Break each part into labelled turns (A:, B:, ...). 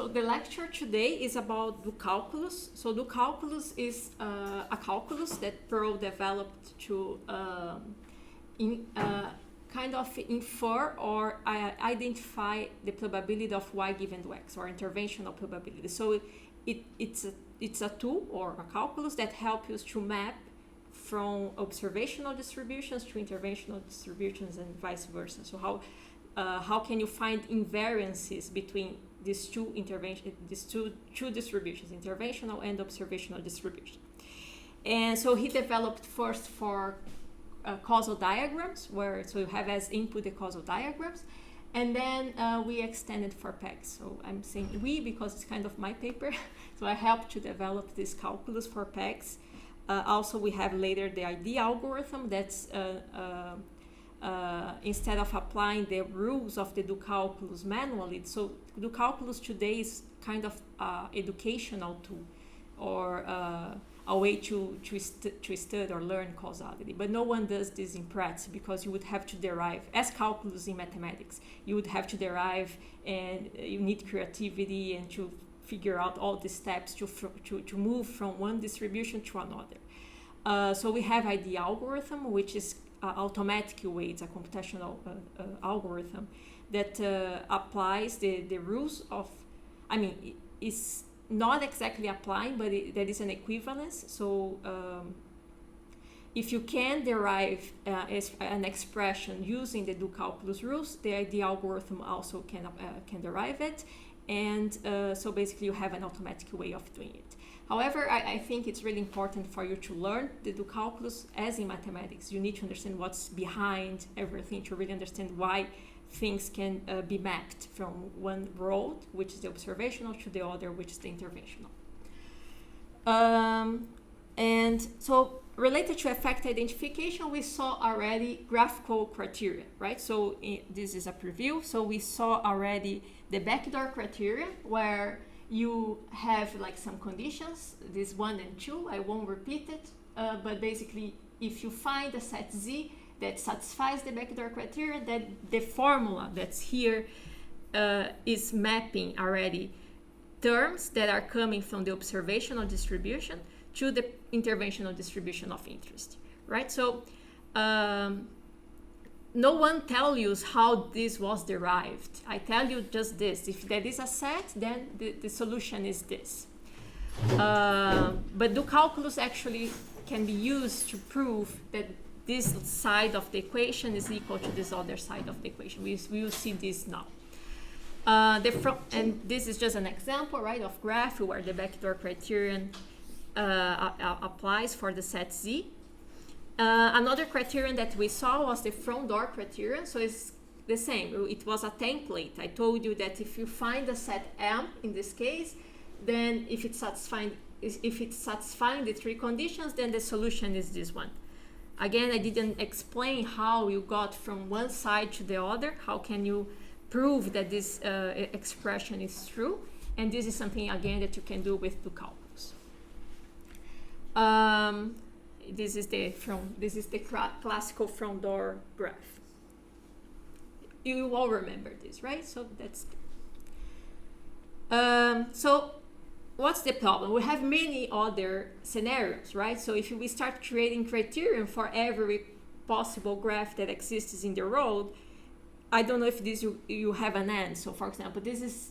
A: So the lecture today is about do calculus. So do calculus is a calculus that Perl developed to kind of infer or identify the probability of y given to x, or interventional probability. So it's a tool or a calculus that helps you to map from observational distributions to interventional distributions and vice versa. So how can you find invariances between these two distributions, interventional and observational distribution? And so he developed first for causal diagrams, so you have as input the causal diagrams, and then we extended for pegs. So I'm saying we because it's kind of my paper. So I helped to develop this calculus for pegs. Also, we have later the ID algorithm that's instead of applying the rules of the do calculus manually. So do calculus today is kind of educational tool, or a way to study or learn causality. But no one does this in practice, because you would have to derive, as calculus in mathematics, you would have to derive, and you need creativity and to figure out all the steps to move from one distribution to another. So we have ID algorithm, which is automatic way. It's a computational algorithm that applies the rules of, it's not exactly applying, but there is an equivalence. So if you can derive an expression using the do calculus rules, the ID algorithm also can derive it. And so basically you have an automatic way of doing it. However, I think it's really important for you to learn the do calculus as in mathematics. You need to understand what's behind everything to really understand why things can be mapped from one road, which is the observational, to the other, which is the interventional. And so related to effect identification, we saw already graphical criteria, right? So this is a preview. So we saw already the backdoor criteria, where you have like some conditions, this 1 and 2, I won't repeat it, but basically if you find a set Z that satisfies the backdoor criteria, that the formula that's here is mapping already terms that are coming from the observational distribution to the interventional distribution of interest, right? So no one tells you how this was derived. I tell you just this. If there is a set, then the solution is this. But do calculus actually can be used to prove that this side of the equation is equal to this other side of the equation. We will see this now. And this is just an example, right, of graph where the backdoor criterion applies for the set Z. Another criterion that we saw was the front door criterion. So it's the same. It was a template. I told you that if you find a set M in this case, then if it's satisfying the three conditions, then the solution is this one. Again, I didn't explain how you got from one side to the other. How can you prove that this expression is true? And this is something, again, that you can do with do calculus. This is the classical front door graph. You all remember this, right? So that's so what's the problem? We have many other scenarios, right? So if we start creating criterion for every possible graph that exists in the road, I don't know if this you have an end. So for example, this is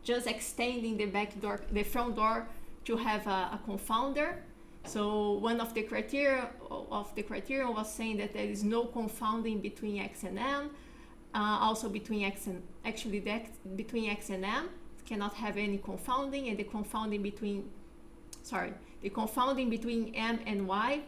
A: just extending the front door to have a confounder. So one of the criteria was saying that there is no confounding between x and m. Also between x and between x and m cannot have any confounding, and the confounding between m and y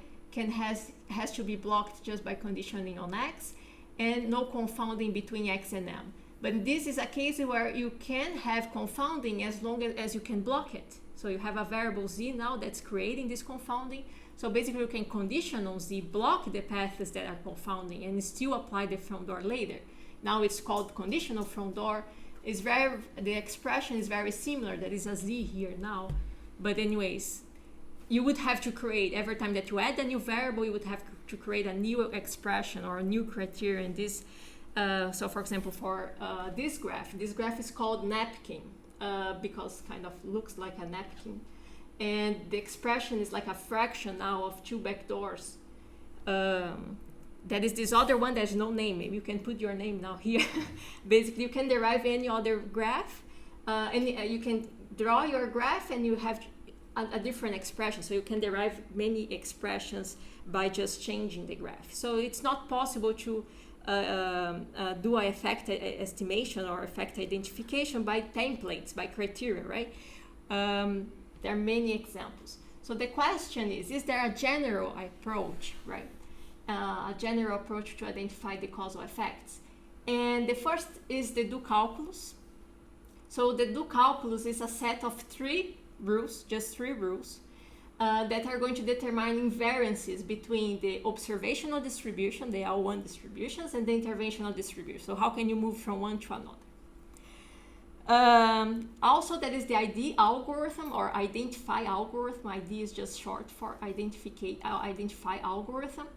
A: has to be blocked just by conditioning on x, and no confounding between x and m. But this is a case where you can have confounding as long as you can block it. So you have a variable z now that's creating this confounding. So basically you can condition on z, block the paths that are confounding, and still apply the front door later. Now it's called conditional front door. The expression is very similar. There is a z here now. But anyways, you would have to create, every time that you add a new variable, you would have to create a new expression or a new criterion. So for example, for this graph is called napkin. because kind of looks like a napkin. And the expression is like a fraction now of 2 backdoors. That is this other one, there's no name. Maybe you can put your name now here. Basically, you can derive any other graph, and you can draw your graph and you have a different expression. So you can derive many expressions by just changing the graph. So it's not possible to do an effect estimation or effect identification by templates, by criteria, right? There are many examples. So the question is there a general approach, right? A general approach to identify the causal effects? And the first is the do calculus. So the do calculus is a set of 3 rules, just 3 rules, that are going to determine invariances between the observational distribution, the L1 distributions, and the interventional distribution. So how can you move from one to another? Also, that is the ID algorithm or identify algorithm. ID is just short for identify algorithm,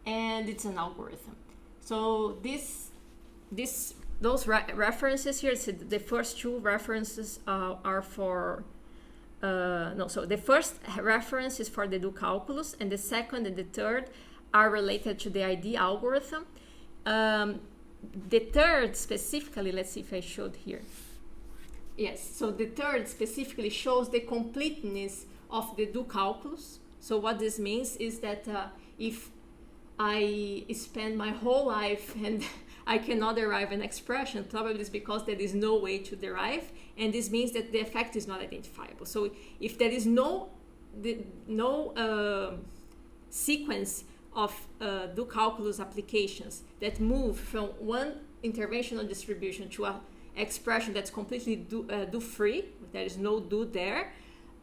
A: and it's an algorithm. So those references here, so the first 2 references are for so the first reference is for the do calculus, and the second and the third are related to the ID algorithm. The third specifically, let's see if I showed here. Yes, so the third specifically shows the completeness of the do calculus. So what this means is that if I spend my whole life and I cannot derive an expression, probably it's because there is no way to derive, and this means that the effect is not identifiable. So if there is no sequence of do calculus applications that move from one interventional distribution to a expression that's completely do free, there is no do there.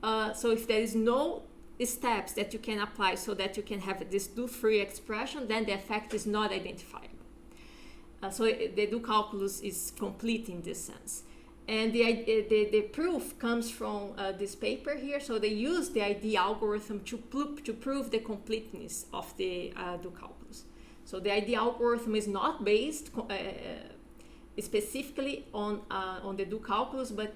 A: So if there is no steps that you can apply so that you can have this do free expression, then the effect is not identifiable. So the do calculus is complete in this sense. And the proof comes from this paper here. So they use the ID algorithm to prove the completeness of the do calculus. So the ID algorithm is not based specifically on the do calculus, but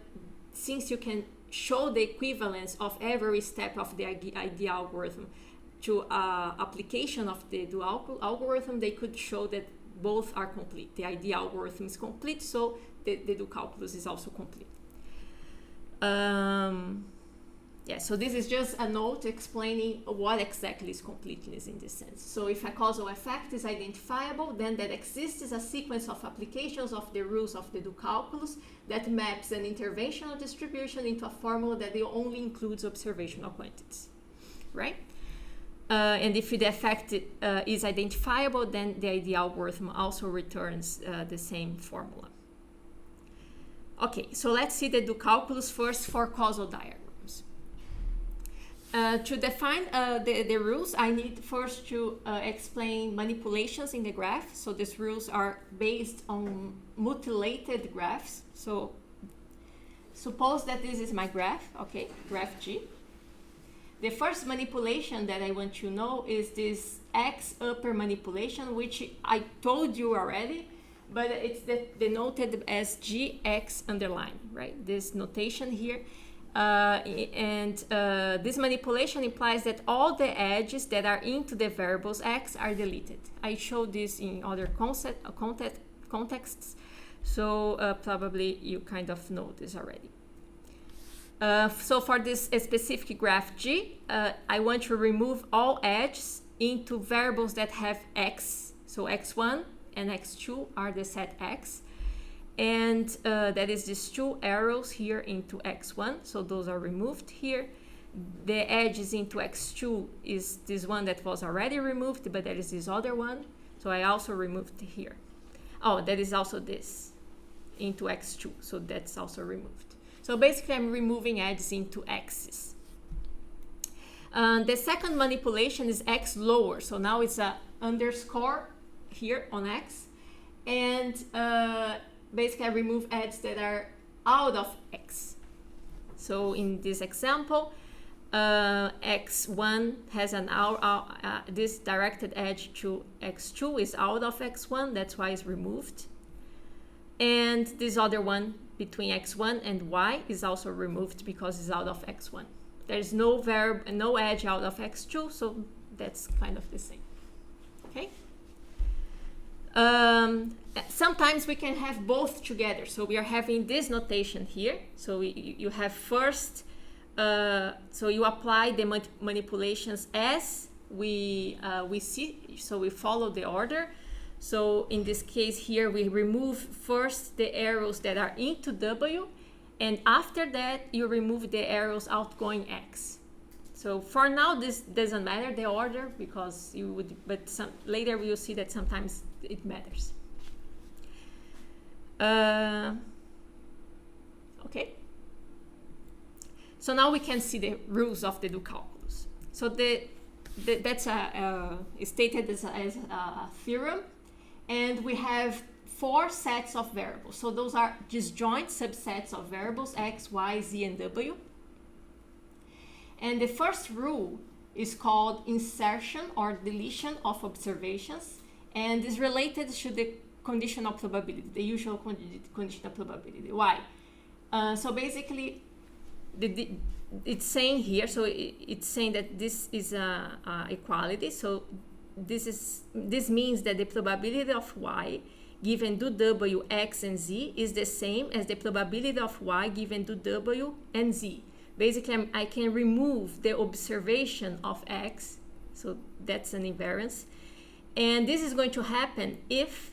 A: since you can show the equivalence of every step of the ID algorithm to application of the do algorithm, they could show that both are complete. The ID algorithm is complete, so the do calculus is also complete. So this is just a note explaining what exactly is completeness in this sense. So if a causal effect is identifiable, then that exists a sequence of applications of the rules of the do calculus that maps an interventional distribution into a formula that only includes observational quantities, right? And if the effect is identifiable, then the ID algorithm also returns the same formula. Okay, so let's see the do calculus first for causal diagrams. To define the rules, I need first to explain manipulations in the graph. So these rules are based on mutilated graphs. So suppose that this is my graph, okay, graph G. The first manipulation that I want to know is this X upper manipulation, which I told you already, but it's denoted as GX underline, right? This notation here. This manipulation implies that all the edges that are into the variables X are deleted. I showed this in other contexts, so probably you kind of know this already. So for this specific graph G, I want to remove all edges into variables that have X. So X1 and X2 are the set X. And that is these 2 arrows here into X1. So those are removed here. The edges into X2 is this one that was already removed, but there is this other one. So I also removed here. Oh, that is also this into X2. So that's also removed. So basically, I'm removing edges into X's. The second manipulation is X lower. So now it's a underscore here on X. And basically, I remove edges that are out of X. So in this example, X1 has this directed edge to X2 is out of X1. That's why it's removed. And this other one between x1 and y is also removed because it's out of x1. There's no edge out of x2, so that's kind of the same. Okay. Sometimes we can have both together. So we are having this notation here. So you have first, so you apply the manipulations as we see. So we follow the order. So in this case here, we remove first the arrows that are into W, and after that you remove the arrows outgoing X. So for now this doesn't matter, the order, because you would, but later we will see that sometimes it matters. Okay. So now we can see the rules of the do calculus. So that's stated as a theorem, and we have 4 sets of variables. So those are disjoint subsets of variables x, y, z, and w. And the first rule is called insertion or deletion of observations, and is related to the conditional probability, the usual conditional probability. Why? So basically, it's saying here, so it's saying that this is a equality. So this means that the probability of y given do w, x, and z is the same as the probability of y given do w and z. Basically, I can remove the observation of x, so that's an invariance. And this is going to happen if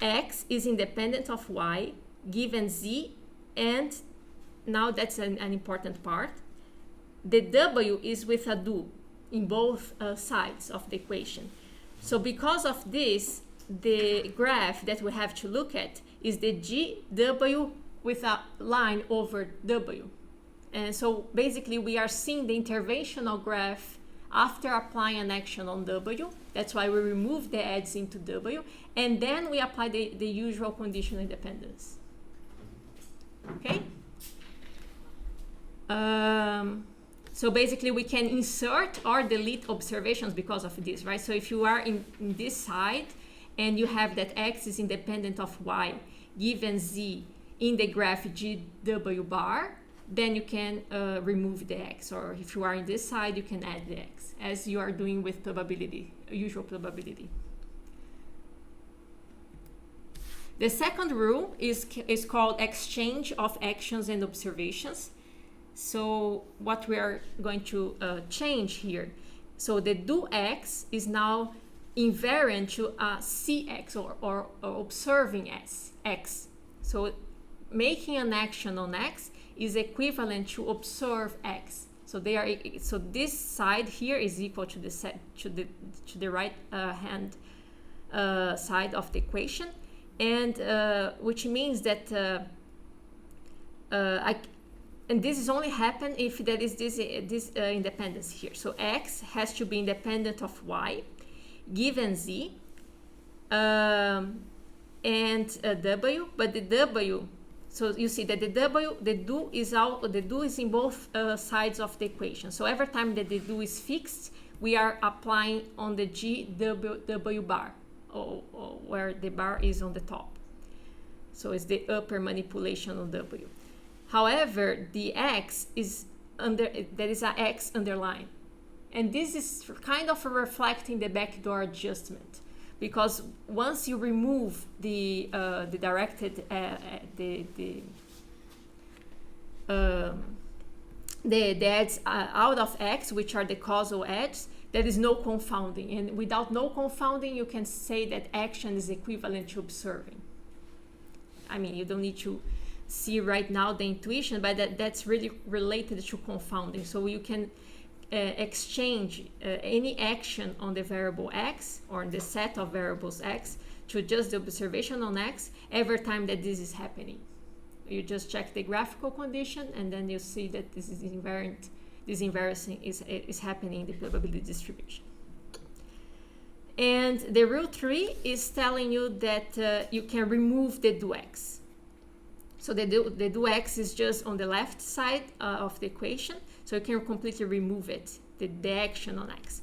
A: x is independent of y given z, and now that's an important part. The w is with a do in both sides of the equation. So because of this, the graph that we have to look at is the GW with a line over W. And so basically we are seeing the interventional graph after applying an action on W. That's why we remove the edges into W, and then we apply the usual conditional independence. Okay? So basically we can insert or delete observations because of this, right? So if you are in this side and you have that x is independent of y given z in the graph GW bar, then you can remove the x. Or if you are in this side, you can add the x, as you are doing with probability, usual probability. The second rule is called exchange of actions and observations. So what we are going to change here, so the do x is now invariant to cx or observing x. So making an action on x is equivalent to observe x. So they are, so this side here is equal to the right hand side of the equation, and which means that and this is only happen if there is this independence here. So x has to be independent of y given z and w, but the w, so you see that the do is in both sides of the equation. So every time that the do is fixed, we are applying on the GW bar, or where the bar is on the top. So it's the upper manipulation on W. However, the x is there is a x underline, and this is kind of reflecting the backdoor adjustment, because once you remove the directed the edges out of x, which are the causal edges, there is no confounding, and without no confounding, you can say that action is equivalent to observing. I mean, you don't need to see right now the intuition, but that's really related to confounding. So you can exchange any action on the variable x or in the set of variables x to just the observation on x every time that this is happening. You just check the graphical condition, and then you see that this is invariant. This invariance is happening in the probability distribution. And the rule 3 is telling you that you can remove the do x. So the do x is just on the left side of the equation, so you can completely remove it, the action on x.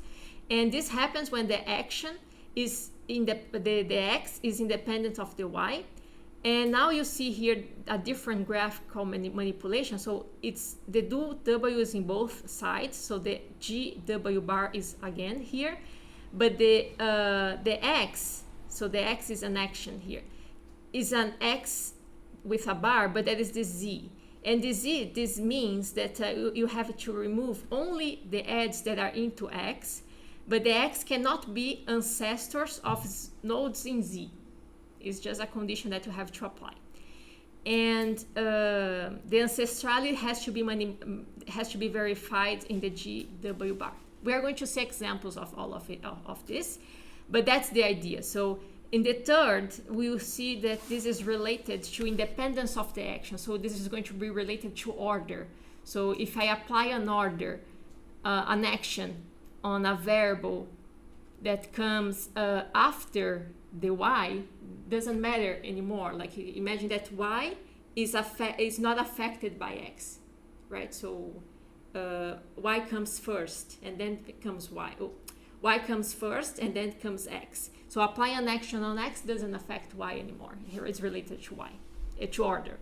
A: And this happens when the action is the x is independent of the y,
B: And now you see here a different graphical manipulation. So it's the do W is in both sides. So the GW bar is again here, but the X, so the X is an action here, is an X with a bar, but that is the Z. And the Z, this means that you have to remove only the edges that are into X, but the X cannot be ancestors of nodes in Z. It's just a condition that you have to apply. And the ancestrality has to be verified in the GW bar. We are going to see examples of all of it, of this, but that's the idea. So in the third, we will see that this is related to independence of the action. So this is going to be related to order. So if I apply an order, an action on a variable that comes after the y, doesn't matter anymore. Like imagine that y is not affected by x, right? So y comes first and then comes y. Y comes first and then comes x. So apply an action on x doesn't affect y anymore. Here it's related to y, to order.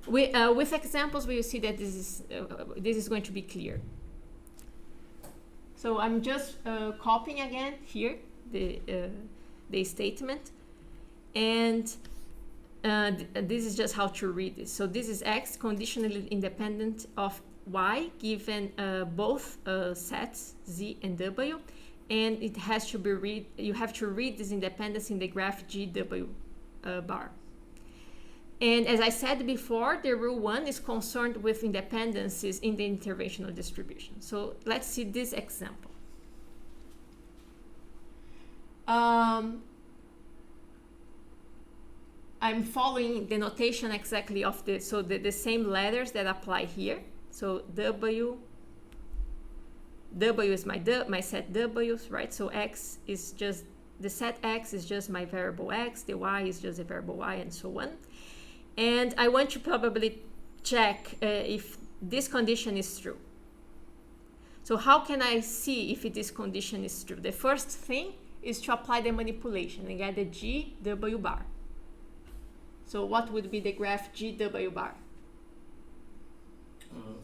B: With examples, we will see that this is going to be clear. So I'm just copying again here the statement, and this is just how to read this. So this is x conditionally independent of y given both sets z and w, and it has to be you have to read this independence in the graph GW bar. And as I said before, the rule 1 is concerned with independencies in the interventional distribution. So let's see this example. I'm following the notation exactly of this, so the same letters that apply here. So W is my set W's, right? So X is just, the set X is just my variable X, the Y is just a variable Y, and so on. And I want to probably check if this condition is true. So how can I see if this condition is true? The first thing is to apply the manipulation and get the GW bar. So what would be the graph GW bar?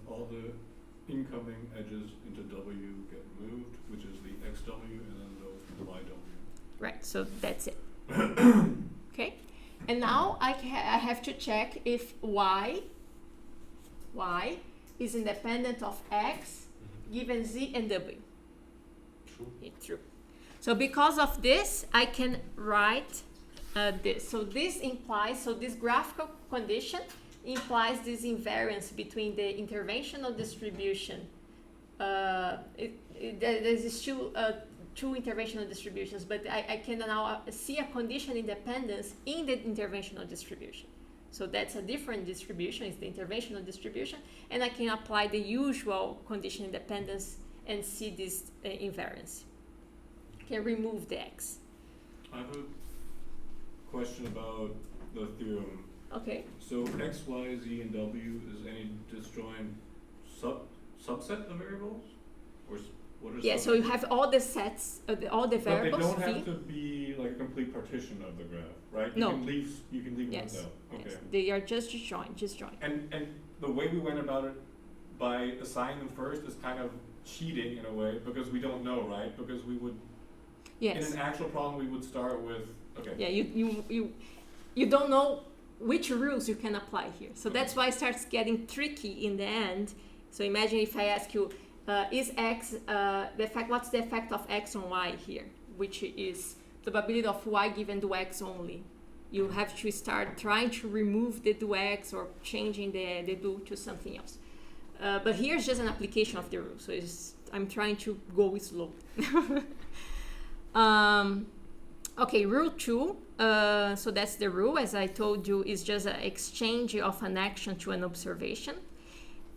C: All the incoming edges into W get moved, which is the XW, and then the YW.
B: Right, so that's it. Okay, and now I have to check if Y is independent of X given Z and W.
C: True.
B: It's true. So because of this, I can write this. So this implies, so this graphical condition implies this invariance between the interventional distribution. There's two interventional distributions, but I can now see a condition independence in the interventional distribution. So that's a different distribution, it's the interventional distribution, and I can apply the usual condition independence and see this invariance. Can remove the X.
C: I have a question about the theorem.
B: Okay.
C: So X, Y, Z, and W is any disjoint subset of variables? Or what are
B: yeah, so you have all the sets, all the variables.
C: But they don't have to be like a complete partition of the graph, right?
B: No.
C: You can leave
B: Yes.
C: ones out. Okay.
B: Yes. They are just joined.
C: And the way we went about it by assigning them first is kind of cheating in a way because we don't know, right? Because we would
B: Yes.
C: in an actual problem we would start with
B: Yeah, you don't know which rules you can apply here. So that's why it starts getting tricky in the end. So imagine if I ask you, is X what's the effect of X on Y here, which is probability of Y given to X only. You have to start trying to remove the do X or changing the do to something else. But here's just an application of the rule. So I'm trying to go slow. Okay, rule 2. So that's the rule, as I told you, is just an exchange of an action to an observation.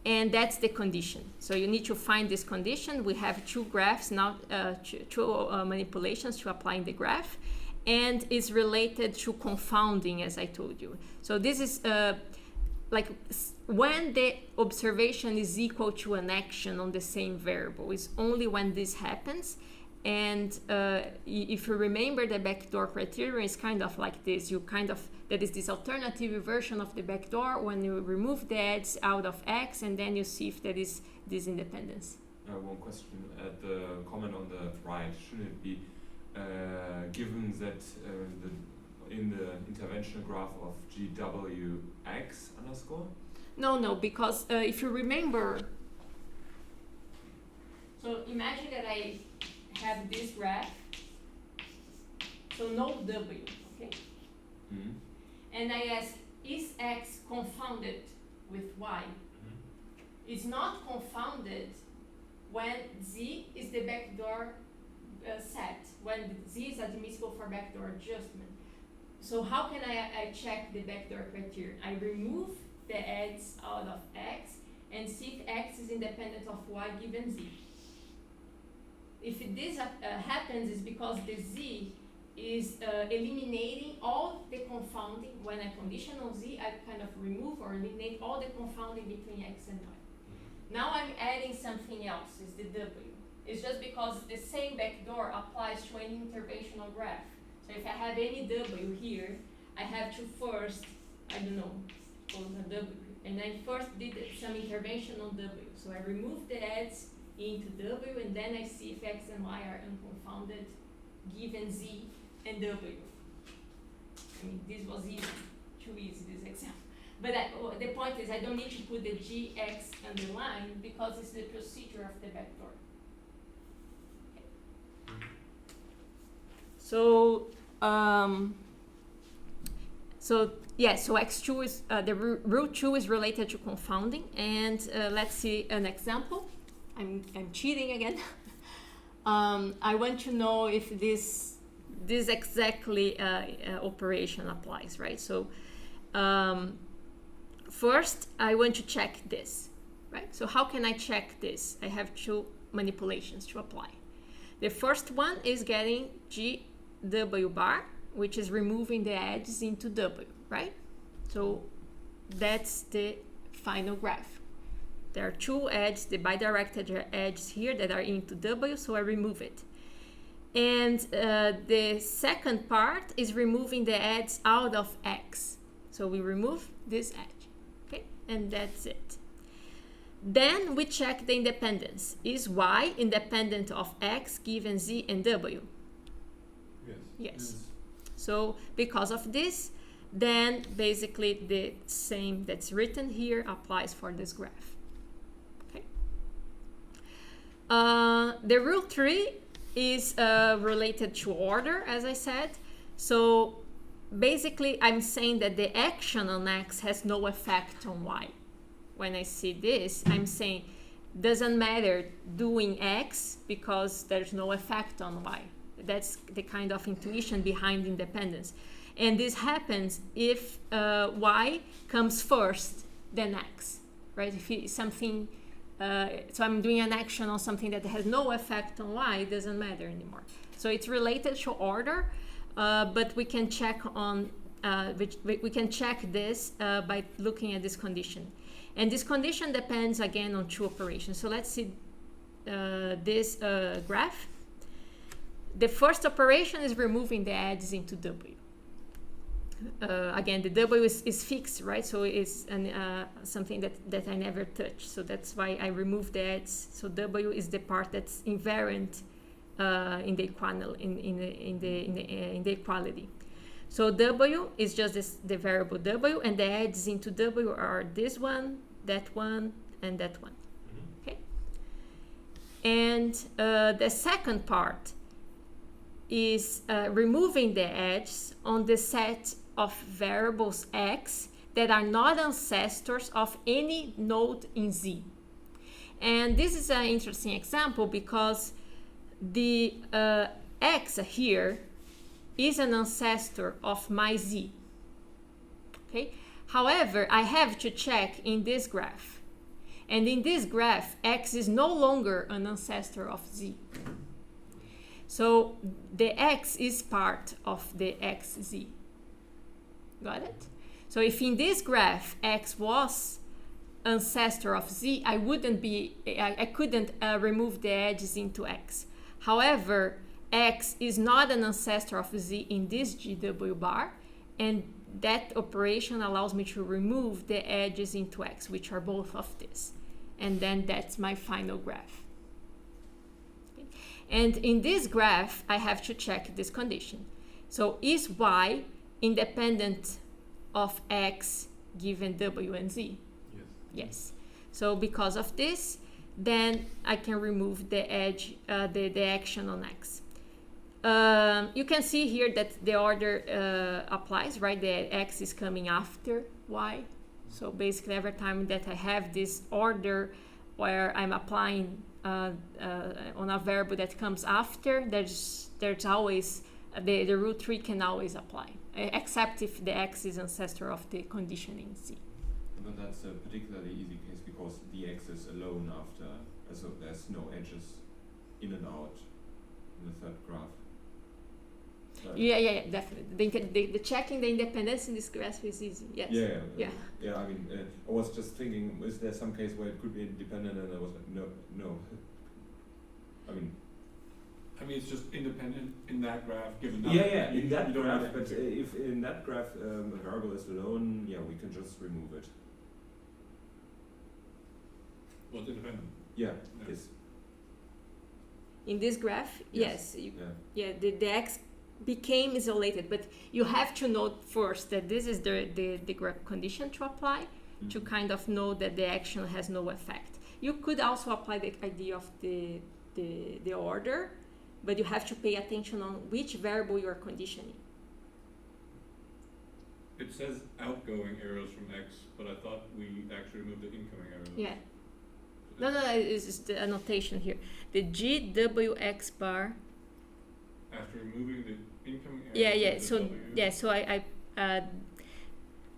B: And that's the condition. So you need to find this condition. We have two graphs now, two manipulations to apply in the graph. And it's related to confounding, as I told you. So this is like when the observation is equal to an action on the same variable. It's only when this happens. And if you remember, the backdoor criterion is kind of like this. That is this alternative version of the backdoor when you remove the edge out of X, and then you see if there is this independence.
D: One question at the comment on the right. Should it be given that in the interventional graph of GWX underscore?
B: No, because if you remember, so imagine that I have this graph, so no W, okay?
D: Mm-hmm.
B: And I ask, is X confounded with Y?
D: Mm-hmm.
B: It's not confounded when Z is the backdoor set, when Z is admissible for backdoor adjustment. So how can I check the backdoor criterion? I remove the edges out of X and see if X is independent of Y given Z. If this happens, it's because the Z is eliminating all the confounding. When I condition on Z, I kind of remove or eliminate all the confounding between X and Y. Now I'm adding something else, is the W. It's just because the same backdoor applies to any interventional graph. So if I have any W here, I have to first, I don't know, call a W. And I first did some intervention on W. So I remove the edges into W, and then I see if X and Y are unconfounded given Z and W. I mean, this was easy, too easy, this example. But the point is, I don't need to put the GX underline because it's the procedure of the backdoor. Okay. So X2 is the root 2 is related to confounding, and let's see an example. I'm cheating again. I want to know if this exactly operation applies, right? So first, I want to check this, right? So how can I check this? I have two manipulations to apply. The first one is getting GW bar, which is removing the edges into W, right? So that's the final graph. There are two edges, the bidirected edges here that are into W, so I remove it. And the second part is removing the edges out of X. So we remove this edge, okay? And that's it. Then we check the independence. Is Y independent of X given Z and W? Yes. So because of this, then basically the same that's written here applies for this graph. Okay. The rule 3 is related to order, as I said. So basically, I'm saying that the action on X has no effect on Y. When I see this, I'm saying doesn't matter doing X because there's no effect on Y. That's the kind of intuition behind independence. And this happens if Y comes first than X, right? If something, so I'm doing an action on something that has no effect on Y, it doesn't matter anymore. So it's related to order, but we can check on, we can check this by looking at this condition. And this condition depends again on two operations. So let's see this graph. The first operation is removing the edges into W. Again, the W is fixed, right? So it's something that I never touch. So that's why I remove the edges. So W is the part that's invariant in the equality. So W is just the variable W, and the edges into W are this one, that one, and that one. Okay. And the second part is removing the edges on the set of variables X that are not ancestors of any node in Z. And this is an interesting example because the X here is an ancestor of my Z. Okay. However, I have to check in this graph. And in this graph, X is no longer an ancestor of Z. So the X is part of the XZ. Got it? So if in this graph X was ancestor of Z, I couldn't remove the edges into X. However, x is not an ancestor of z in this GW bar, and that operation allows me to remove the edges into x, which are both of this. And then that's my final graph. Okay. And in this graph, I have to check this condition. So is y independent of x given w and z?
C: Yes.
B: Yes. So because of this, then I can remove the edge, the action on x. You can see here that the order applies, right? The x is coming after y. So basically every time that I have this order where I'm applying on a variable that comes after, there's always, the root 3 can always apply, except if the x is ancestor of the condition in Z.
D: But that's a particularly easy case because the x is alone after, so there's no edges in and out in the third graph.
B: Yeah, definitely. The checking the independence in this graph is easy. Yes.
D: Yeah. I mean, I was just thinking, is there some case where it could be independent? And I was like, no. I mean,
C: it's just independent in that graph given.
D: In that graph. But if in that graph a variable is alone, yeah, we can just remove it.
C: Well, it's independent.
D: Yeah. Yes.
B: In this graph, yes. The x became isolated, but you have to note first that this is the graph condition to apply to kind of know that the action has no effect. You could also apply the idea of the order, but you have to pay attention on which variable you are conditioning.
C: It says outgoing arrows from X, but I thought we actually removed the incoming arrows.
B: Yeah. No, it's the annotation here. The GWX bar.
C: After removing the incoming arrows.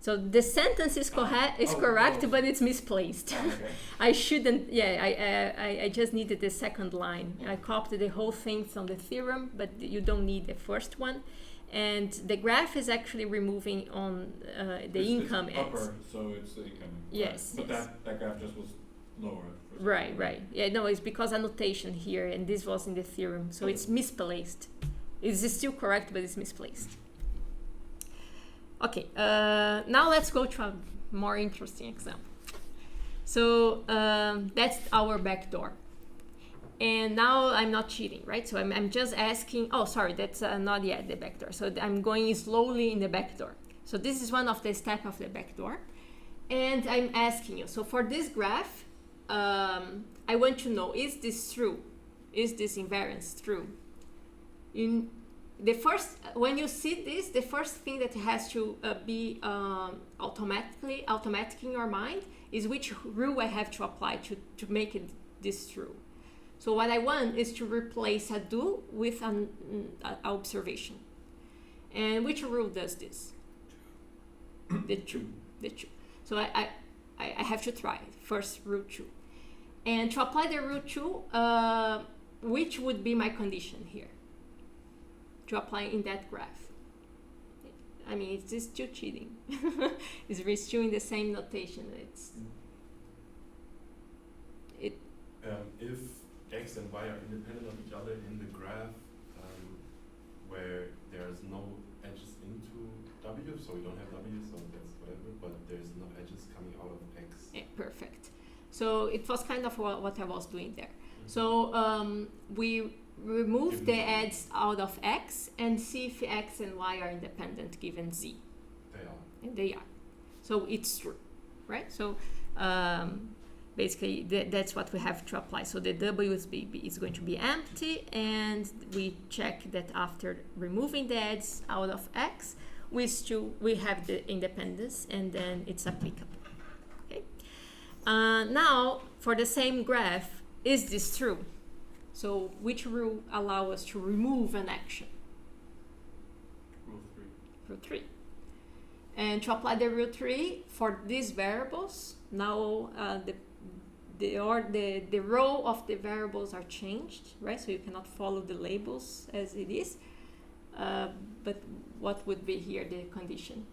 B: So the sentence is correct, but it's misplaced.
C: Oh, okay.
B: I shouldn't. I just needed the second line. I copied the whole thing from the theorem, but you don't need the first one. And the graph is actually removing on the income
C: it's
B: ends.
C: upper, so it's the incoming.
B: Yes.
C: Right. But
B: yes.
C: that graph just was lower.
B: Right. Yeah, no, it's because annotation here, and this was in the theorem, so it's misplaced. It's still correct, but it's misplaced. Okay, now let's go to a more interesting example. So that's our backdoor. And now I'm not cheating, right? So I'm just asking, oh, sorry, that's not yet the backdoor. So I'm going slowly in the backdoor. So this is one of the steps of the backdoor. And I'm asking you, so for this graph, I want to know, is this true? Is this invariance true? When you see this, the first thing that has to be automatic in your mind is which rule I have to apply to make this true. So what I want is to replace a do with an observation. And which rule does this? The true. So I have to try it. First, rule 2. And to apply the rule 2, which would be my condition here? To apply in that graph. I mean, it's still cheating. It's still in the same notation.
E: If x and y are independent of each other in the graph where there's no edges into w, so we don't have w, so that's whatever, but there's no edges coming out of x.
B: Yeah, perfect. So it was kind of what I was doing there. So we remove the edges out of x and see if x and y are independent given z.
E: They are.
B: And they are. So it's true, right? So basically that's what we have to apply. So the w is going to be empty, and we check that after removing the edges out of x, we have the independence, and then it's applicable. Okay. Now for the same graph, is this true? So which rule allows us to remove an action?
C: Rule 3.
B: Rule 3. And to apply the rule 3 for these variables, now the row of the variables are changed, right? So you cannot follow the labels as it is. But what would be here the condition?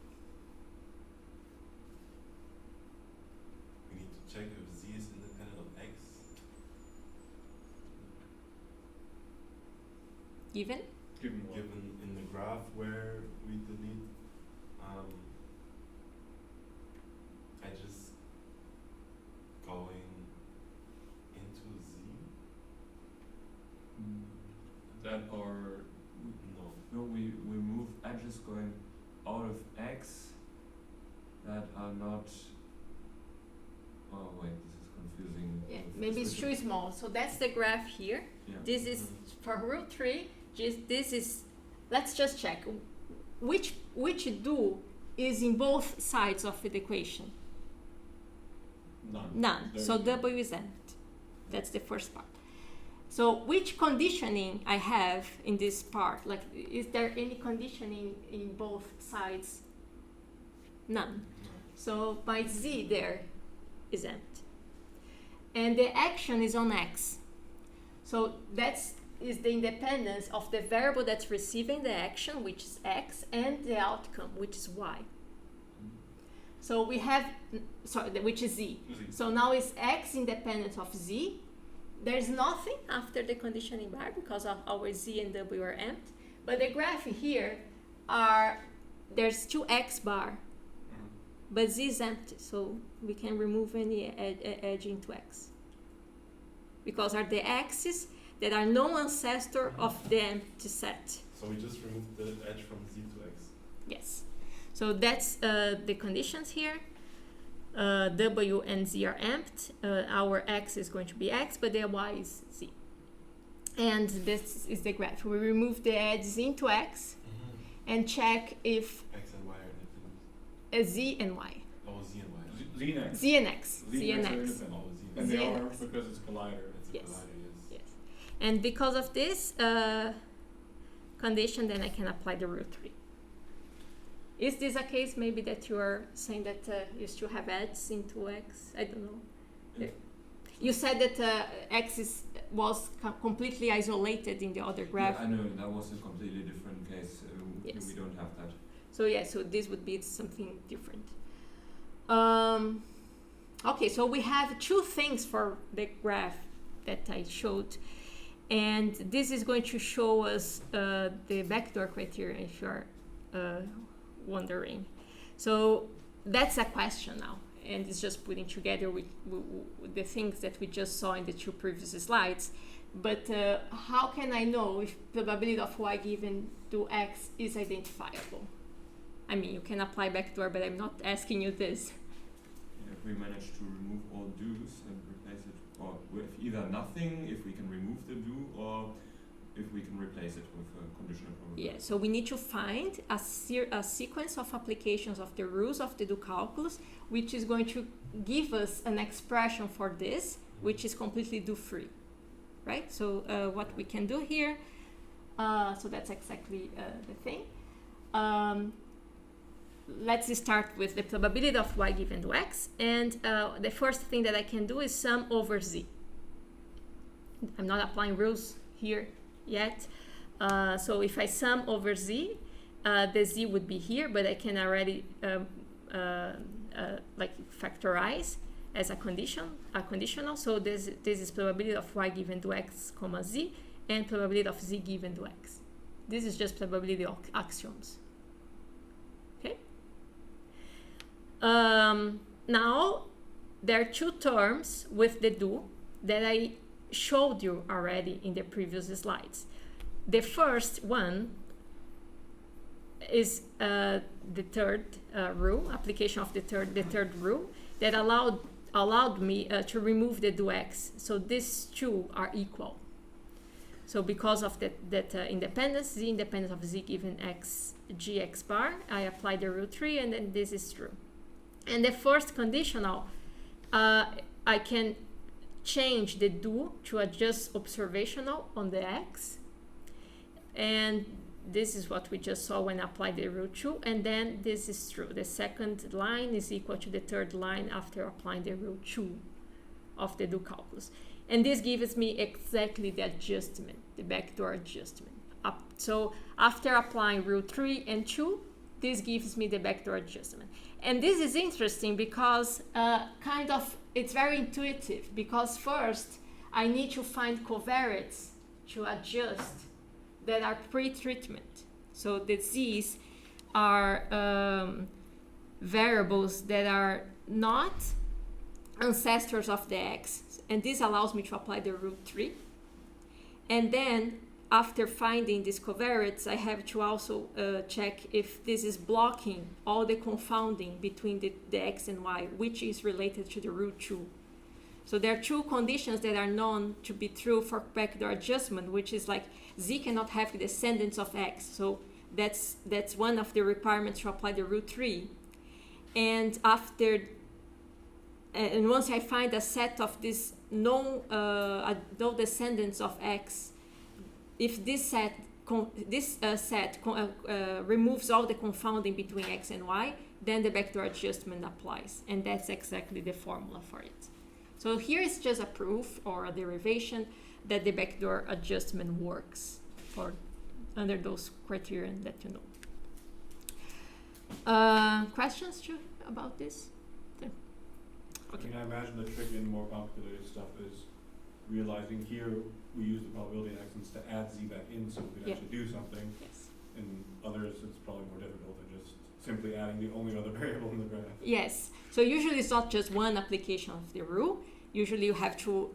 E: We need to check if z is independent of x.
A: Given?
C: Given what?
E: Given in the graph where we delete, I just going into Z.
D: That or
E: No.
D: no, we move edges going out of X that are not. Oh wait, this is confusing.
A: Yeah,
D: with
A: maybe it's too
D: switching.
A: small. So that's the graph here.
D: Yeah.
A: This is for root 3. This is, let's just check. Which do is in both sides of the equation?
C: None.
A: None.
C: There
A: So
C: you go.
A: W is empty. That's the first part. So which conditioning I have in this part? Like, is there any conditioning in both sides? None. So my Z there is empty. And the action is on X. So that's is the independence of the variable that's receiving the action, which is X, and the outcome, which is Y. So we have, which is Z.
C: Z.
A: So now it's X independent of Z. There's nothing after the conditioning bar because of our Z and W are empty. But the graph here there's 2 X bar, but Z is empty. So we can remove any edge into X. Because are the X's that are no ancestor of the empty set.
E: So we just removed the edge from Z to X.
A: Yes. So that's the conditions here. W and Z are empty. Our X is going to be X, but the Y is Z. And this is the graph. We remove the edges into X and check if
E: X and Y are independent.
A: Z and Y.
E: Oh, Z and Y.
C: Z and X.
A: Z and X. Z and
C: are
A: X.
C: independent.
E: Oh, Z
C: And
A: Z
C: they
A: and
C: are
A: X.
C: because it's collider.
E: It's a
A: Yes.
E: collider, yes.
A: Yes. And because of this condition, then I can apply the root 3. Is this a case maybe that you are saying that you still have edges into X? I don't know.
D: Yeah.
A: You said that X was completely isolated in the other graph.
D: Yeah, I know that was a completely different case.
A: Yes.
D: We don't have that.
A: So yeah, so this would be something different. Okay, so we have 2 things for the graph that I showed. And this is going to show us the backdoor criteria if you're wondering. So that's a question now. And it's just putting together with the things that we just saw in the 2 previous slides. But how can I know if probability of Y given to X is identifiable? I mean, you can apply backdoor, but I'm not asking you this.
D: If we manage to remove all do's and replace it, or with either nothing, if we can remove the do, or if we can replace it with a conditional probability.
A: Yeah, so we need to find a sequence of applications of the rules of the do calculus, which is going to give us an expression for this, which is completely do-free, right? So what we can do here, so that's exactly the thing. Let's start with the probability of Y given to X, and the first thing that I can do is sum over Z. I'm not applying rules here yet. So if I sum over Z, the Z would be here, but I can already like factorize as a conditional. So this is probability of Y given to X comma Z, and probability of Z given to X. This is just probability of axioms. Okay. Now there are 2 terms with the do that I showed you already in the previous slides. The first one is the third rule, application of the third rule that allowed me to remove the do X. So these 2 are equal. So because of that independence, the independence of Z given X, Gx bar, I apply the rule 3, and then this is true. And the first conditional, I can change the do to adjust observational on the X. And this is what we just saw when I applied the rule 2. And then this is true. The second line is equal to the third line after applying the rule 2 of the do calculus. And this gives me exactly the adjustment, the backdoor adjustment. So after applying rule 3 and 2, this gives me the backdoor adjustment. And this is interesting because it's very intuitive, because first I need to find covariates to adjust
B: that are pre-treatment. So the z's are variables that are not ancestors of the x, and this allows me to apply the root 3. And then after finding these covariates, I have to also check if this is blocking all the confounding between the x and y, which is related to the root 2. So there are two conditions that are known to be true for backdoor adjustment, which is like z cannot have the descendants of x. So that's one of the requirements to apply the root 3. And once I find a set of these no descendants of x, if this set removes all the confounding between x and y, then the backdoor adjustment applies, and that's exactly the formula for it. So here is just a proof or a derivation that the backdoor adjustment works for under those criteria that you know. Questions about this?
C: Okay. I mean, I imagine the trick in more complicated stuff is realizing here we use the probability accents to add z back in so we can actually do something.
B: Yes.
C: In others, it's probably more difficult than just simply adding the only other variable in the graph.
B: Yes. So usually it's not just one application of the rule. Usually you have to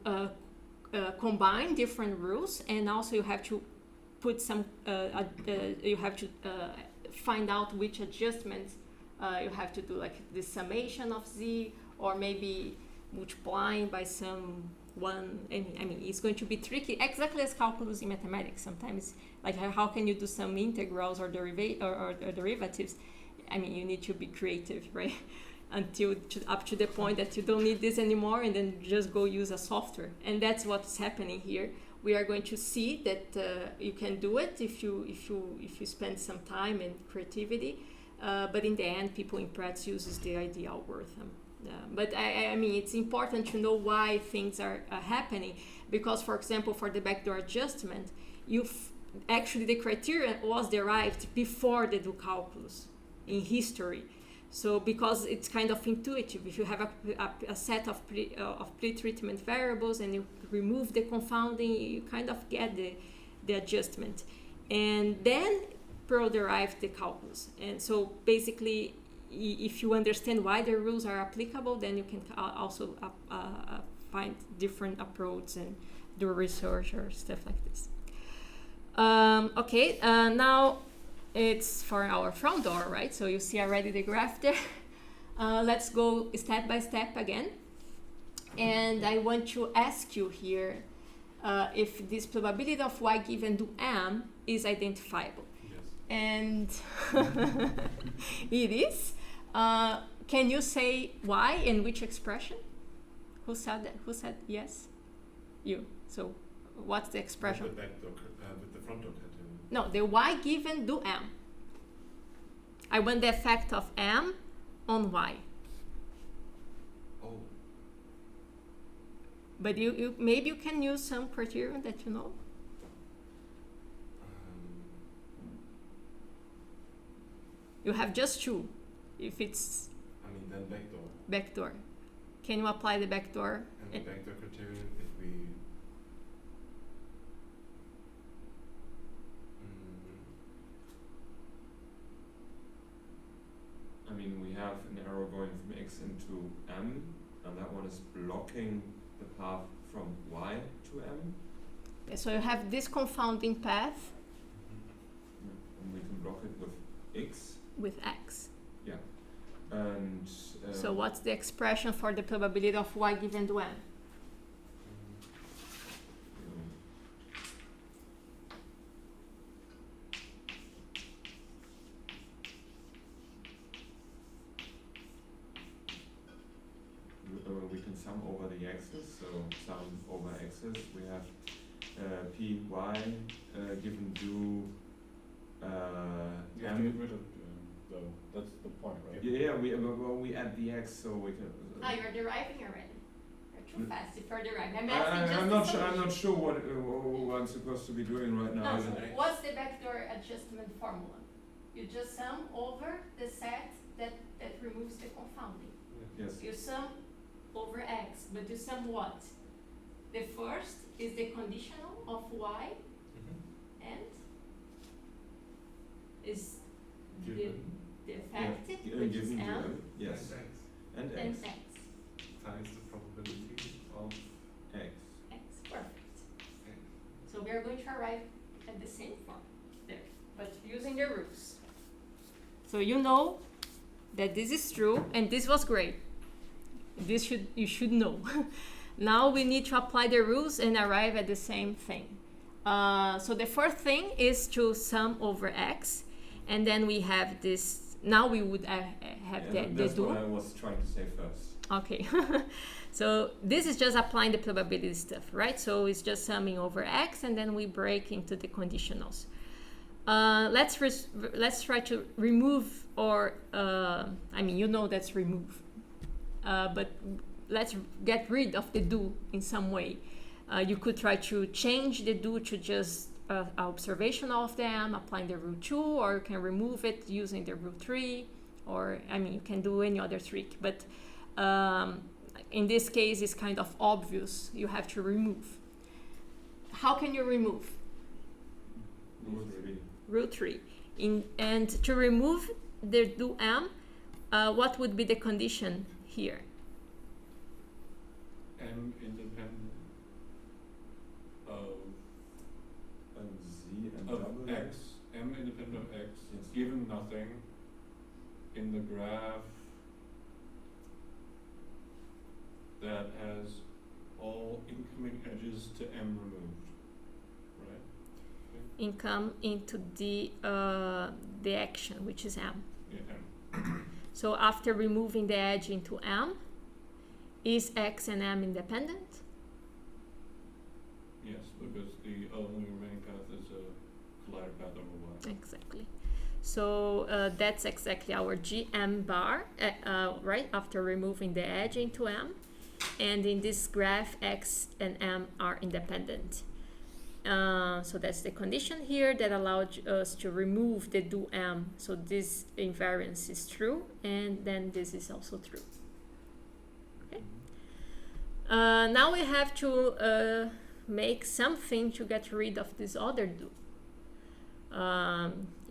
B: combine different rules, and also you have to put some. You have to find out which adjustments you have to do, like the summation of z, or maybe multiplying by some one. I mean, it's going to be tricky, exactly as calculus in mathematics. Sometimes, like how can you do some integrals or derivatives? I mean, you need to be creative, right? Up to the point that you don't need this anymore, and then just go use a software. And that's what's happening here. We are going to see that you can do it if you spend some time and creativity. But in the end, people in practice uses the ideal algorithm. But I mean, it's important to know why things are happening, because, for example, for the backdoor adjustment, actually the criteria was derived before the do calculus in history. So because it's kind of intuitive, if you have a set of pre-treatment variables and you remove the confounding, you kind of get the adjustment. And then Perl derived the calculus. And so basically, if you understand why the rules are applicable, then you can also find different approaches and do research or stuff like this. Now it's for our front door, right? So you see already the graph there. Let's go step by step again. And I want to ask you here if this probability of y given to m is identifiable.
E: Yes.
B: And it is. Can you say why and which expression? Who said that? Who said yes? You. So what's the expression?
E: With the back door, with the front door criterion.
B: No, the y given to m. I want the effect of m on y.
E: Oh.
B: But you maybe you can use some criterion that you know. You have just two. If it's
E: I mean, then backdoor.
B: backdoor, can you apply the backdoor?
E: And the backdoor criterion, if we
D: I mean, we have an arrow going from x into m, and that one is blocking the path from y to m.
B: Okay, so you have this confounding path
D: And we can block it with x.
B: with x.
D: Yeah. And
B: So what's the expression for the probability of y given to m?
D: We can sum over the x's, so sum over x's. We have py given to
C: You have to get rid of though. That's the point, right?
D: yeah, we add the x, so we can.
B: You're deriving already. You're too fast if you're deriving.
D: I'm not sure what I'm supposed to be doing right now.
B: No, what's the backdoor adjustment formula? You just sum over the set that removes the confounding.
D: Yes.
B: You sum over x, but you sum what? The first is the conditional of y and is
E: Given
B: the effective,
D: Yeah,
B: which is
D: given
B: m,
D: given, yes,
E: x
D: and
B: and
D: x.
B: x.
E: times the probability of
D: X.
B: X, perfect.
E: x.
B: So we are going to arrive at the same form there, but using the rules. So you know that this is true, and this was great. You should know. Now we need to apply the rules and arrive at the same thing. So the first thing is to sum over x, and then we have this. Now we would have
D: Yeah,
B: the
D: that's
B: do.
D: what I was trying to say first.
B: Okay. So this is just applying the probability stuff, right? So it's just summing over x, and then we break into the conditionals. Let's try to remove, or I mean, you know that's remove, but let's get rid of the do in some way. You could try to change the do to just observation of them, applying the rule 2, or you can remove it using the rule 3, or I mean, you can do any other trick, but in this case, it's kind of obvious. You have to remove. How can you remove?
D: Rule 3.
B: Rule 3. And to remove the do m, what would be the condition here?
C: M independent of
D: Z and
C: of
D: W.
C: x, M independent of x,
D: Yes.
C: given nothing in the graph that has all incoming edges to M removed, right?
B: Income into the action, which is m.
C: Yeah, M.
B: So after removing the edge into m, is x and m independent?
C: Yes, because the only remaining path is a collider path over Y.
B: Exactly. So that's exactly our gm bar, right? After removing the edge into m. And in this graph, x and m are independent. So that's the condition here that allowed us to remove the do m. So this invariance is true, and then this is also true. Okay. Now we have to make something to get rid of this other do.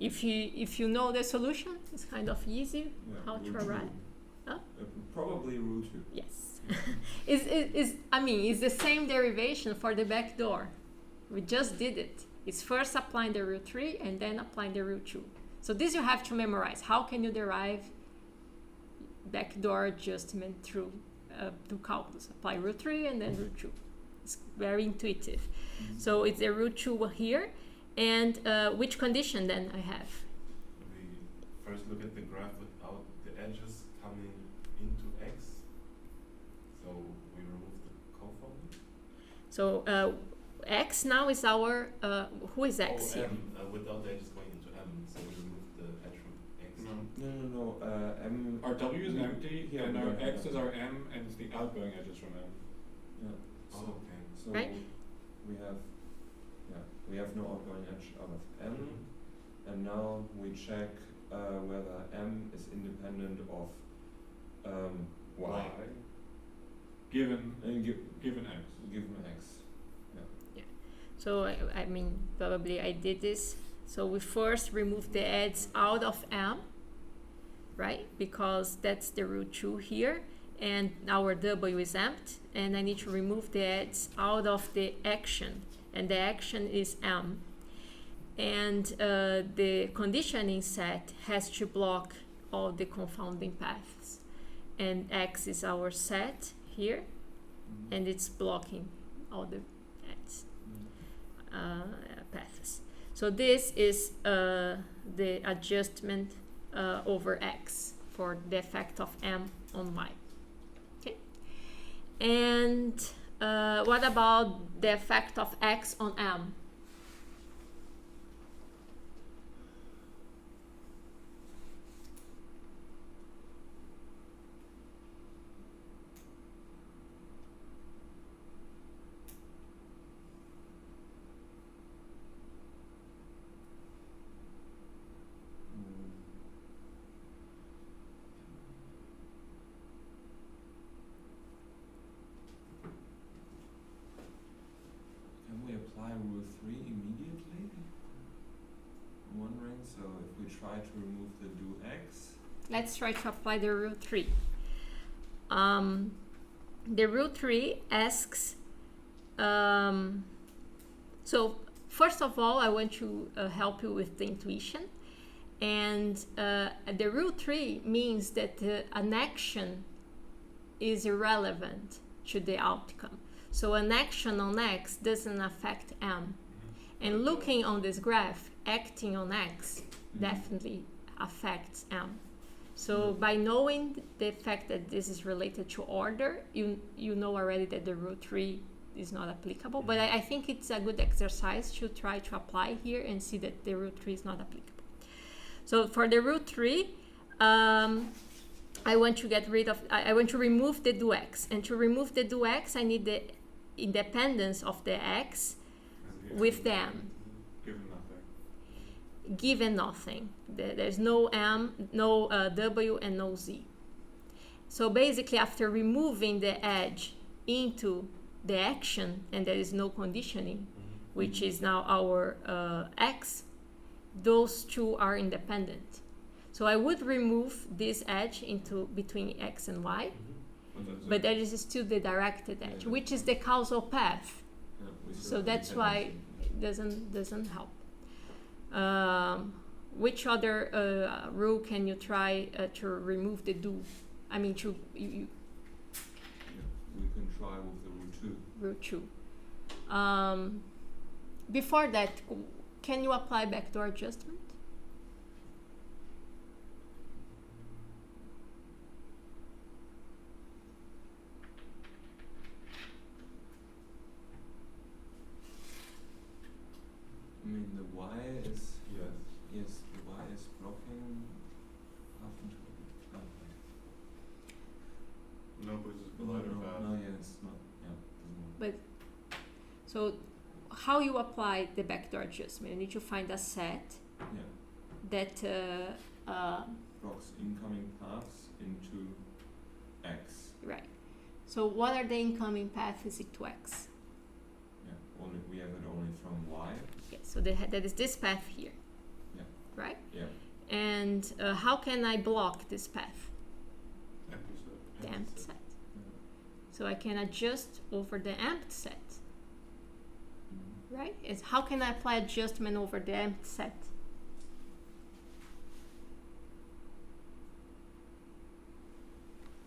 B: If you know the solution, it's kind of easy how to
D: rule 2.
B: arrive. Huh?
D: Probably rule 2.
B: Yes. It's the same derivation for the back door. We just did it. It's first applying the rule 3 and then applying the rule 2. So this you have to memorize. How can you derive backdoor adjustment through calculus? Apply rule 3 and then rule 2. It's very intuitive.
D: Mm-hmm.
B: So it's the rule 2 here. And which condition then I have?
E: We first look at the graph without the edges coming into x. So we remove the cofold.
B: So x now is our, who is x
E: Oh,
B: here?
E: m, without the edges going into m. So we remove the edge from x.
C: No.
D: No. M.
C: Our W is empty,
D: Here
C: and
D: we
C: our
D: don't have
C: X
D: that.
C: is our M, and it's the outgoing edges from M.
D: Yeah.
E: Oh,
D: So,
E: okay.
D: so
B: Right.
D: we have no outgoing edge out of M,
E: Mhm.
D: and now we check whether M is independent of Y.
C: Given
D: Given
C: X.
D: given X.
B: So I mean, probably I did this. So we first remove the edge out of M, right? Because that's the rule 2 here, and our W is empty, and I need to remove the edge out of the action, and the action is M. And the conditioning set has to block all the confounding paths, and X is our set here, and it's blocking all the edges. Paths. So this is the adjustment over x for the effect of m on y. Okay. And what about the effect of x on m?
D: Can we apply rule 3 immediately? wondering, so if we try to remove the do x,
B: Let's try to apply the rule 3. The rule 3 asks, so first of all, I want to help you with the intuition. And the rule 3 means that an action is irrelevant to the outcome. So an action on x doesn't affect m. And looking on this graph, acting on x definitely affects m. So by knowing the fact that this is related to order, you know already that the rule 3 is not applicable. But I think it's a good exercise to try to apply here and see that the rule 3 is not applicable. So for the rule 3, I want to get rid of, I want to remove the do x. And to remove the do x, I need the independence of the x with the m.
C: Given nothing.
B: Given nothing. There's no m, no w, and no z. So basically, after removing the edge into the action, and there is no conditioning, which is now our x, those two are independent. So I would remove this edge into between x and y, but there is still the directed edge, which is the causal path. So that's why it doesn't help. Which other rule can you try to remove the do? I mean,
D: we can try with the rule 2.
B: Rule 2. Before that, can you apply backdoor adjustment?
D: I mean, the y is,
E: Yes.
D: yes, the y is blocking half into
E: No, but it's below the valve.
D: no, yeah, it's not, yeah, doesn't work.
B: But so how you apply the backdoor adjustment? You need to find a set
D: Yeah,
B: that
D: blocks incoming paths into x.
B: right. So what are the incoming paths to x?
D: Yeah, only we have it only from y.
B: Okay, so that is this path here.
D: Yeah.
B: Right?
D: Yeah.
B: And how can I block this path?
E: Empty set.
B: The empty set.
D: Yeah.
B: So I can adjust over the empty set.
D: Mhm.
B: Right? It's how can I apply adjustment over the empty set?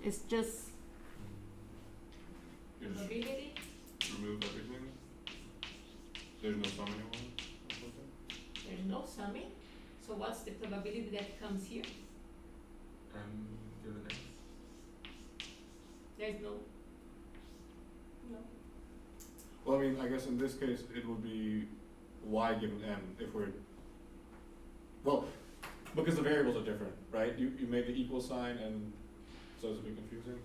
B: It's just
C: You just
B: probability.
C: remove everything. There's no sum anymore.
B: There's no summing. So what's the probability that comes here?
E: Given x.
B: There's no.
C: Well, I mean, I guess in this case it would be y given m if we're, well, because the variables are different, right? You made the equal sign, and so it's a bit confusing.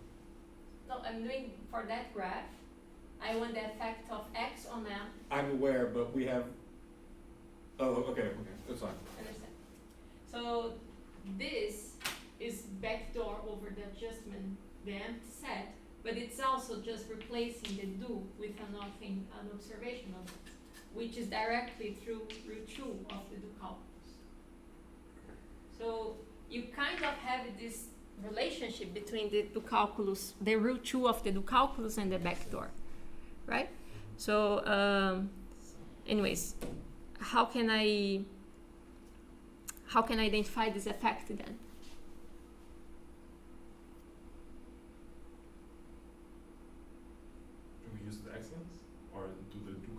B: No, I'm doing for that graph. I want the effect of x on m.
C: I'm aware, but we have. Oh, okay, that's fine.
B: Understand? So this is backdoor over the adjustment, the empty set, but it's also just replacing the do with an observation of it, which is directly through root 2 of the do calculus. So you kind of have this relationship between the do calculus, the root 2 of the do calculus, and the backdoor, right? So anyways, how can I identify this effect then?
E: Do we use the excellence or do the do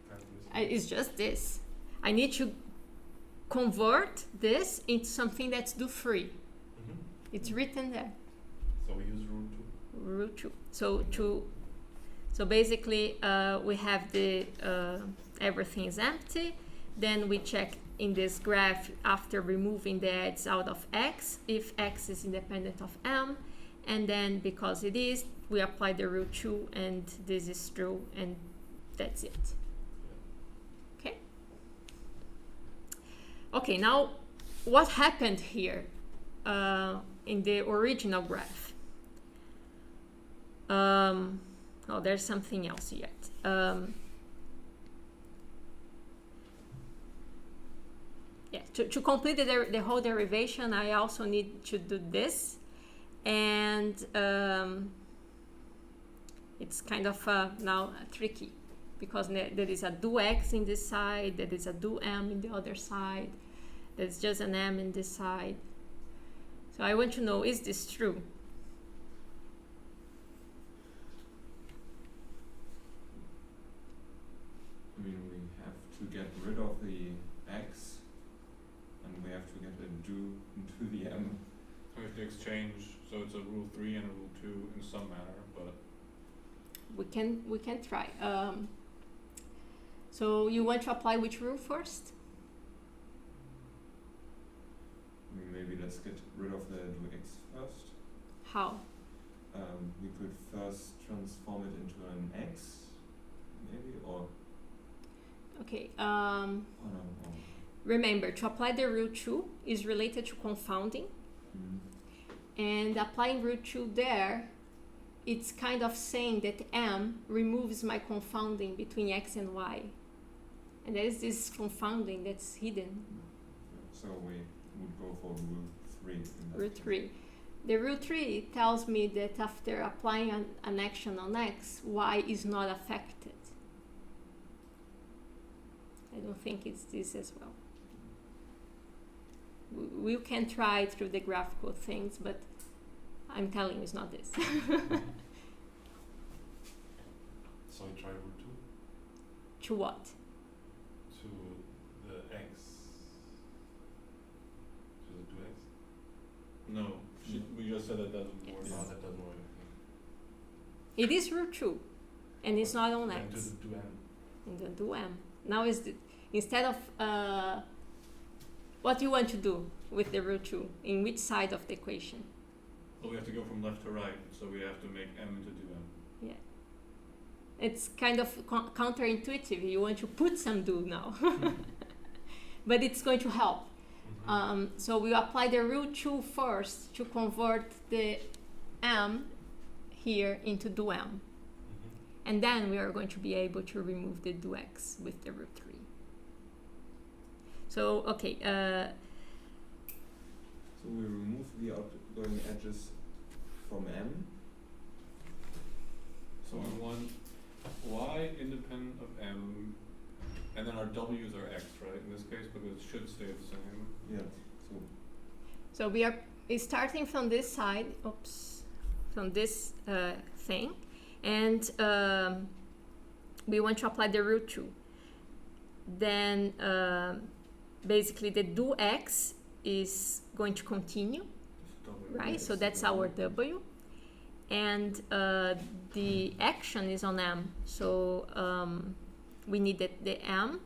E: calculus?
B: It's just this. I need to convert this into something that's do free. It's written there.
E: So we use rule 2.
B: Root 2. So basically we have the everything is empty. Then we check in this graph after removing the edges out of x if x is independent of m, and then because it is, we apply the root 2 and this is true, and that's it. Okay. Okay, now what happened here in the original graph? Oh, there's something else yet. to complete the whole derivation, I also need to do this, and it's kind of now tricky, because there is a do x in this side, there is a do m in the other side, there's just an m in this side. So I want to know, is this true?
D: I mean, we have to get rid of the x, and we have to get a do into the m.
C: We have to exchange, so it's a rule 3 and a rule 2 in some manner, but
B: We can try. So you want to apply which rule first?
D: I mean, maybe let's get rid of the do x first.
B: How?
D: We could first transform it into an x, maybe, or
B: Okay.
D: oh no.
B: Remember, to apply the rule 2 is related to confounding, and applying rule 2 there, it's kind of saying that m removes my confounding between x and y, and there is this confounding that's hidden.
D: So we would go for rule 3. In that
B: Rule
D: case.
B: 3. The rule 3 tells me that after applying an action on x, y is not affected. I don't think it's this as well. We can try through the graphical things, but I'm telling you it's not this.
E: So we try rule 2
B: To what?
E: to the x. To the do x?
C: no. We just said that doesn't
B: Yes.
C: work.
E: No, that doesn't work.
B: It is rule 2, and it's not on
E: And to
B: x.
E: the do m.
B: And then do m. Now is instead of what you want to do with the rule 2, in which side of the equation?
C: Well, we have to go from left to right, so we have to make m into do m.
B: It's kind of counterintuitive. You want to put some do now, but it's going to help. So we apply the rule 2 first to convert the m here into do m, and then we are going to be able to remove the do x with the rule 3. So okay,
D: So we remove the outgoing edges from m.
C: So I want y independent of m, and then our w's are x, right, in this case, because it should stay the same.
D: Yeah. So
B: so we are starting from this side. Oops, from this thing, and we want to apply the rule 2. Then basically the do x is going to continue,
C: W.
B: right? So that's our w, and the action is on m. So we need that the m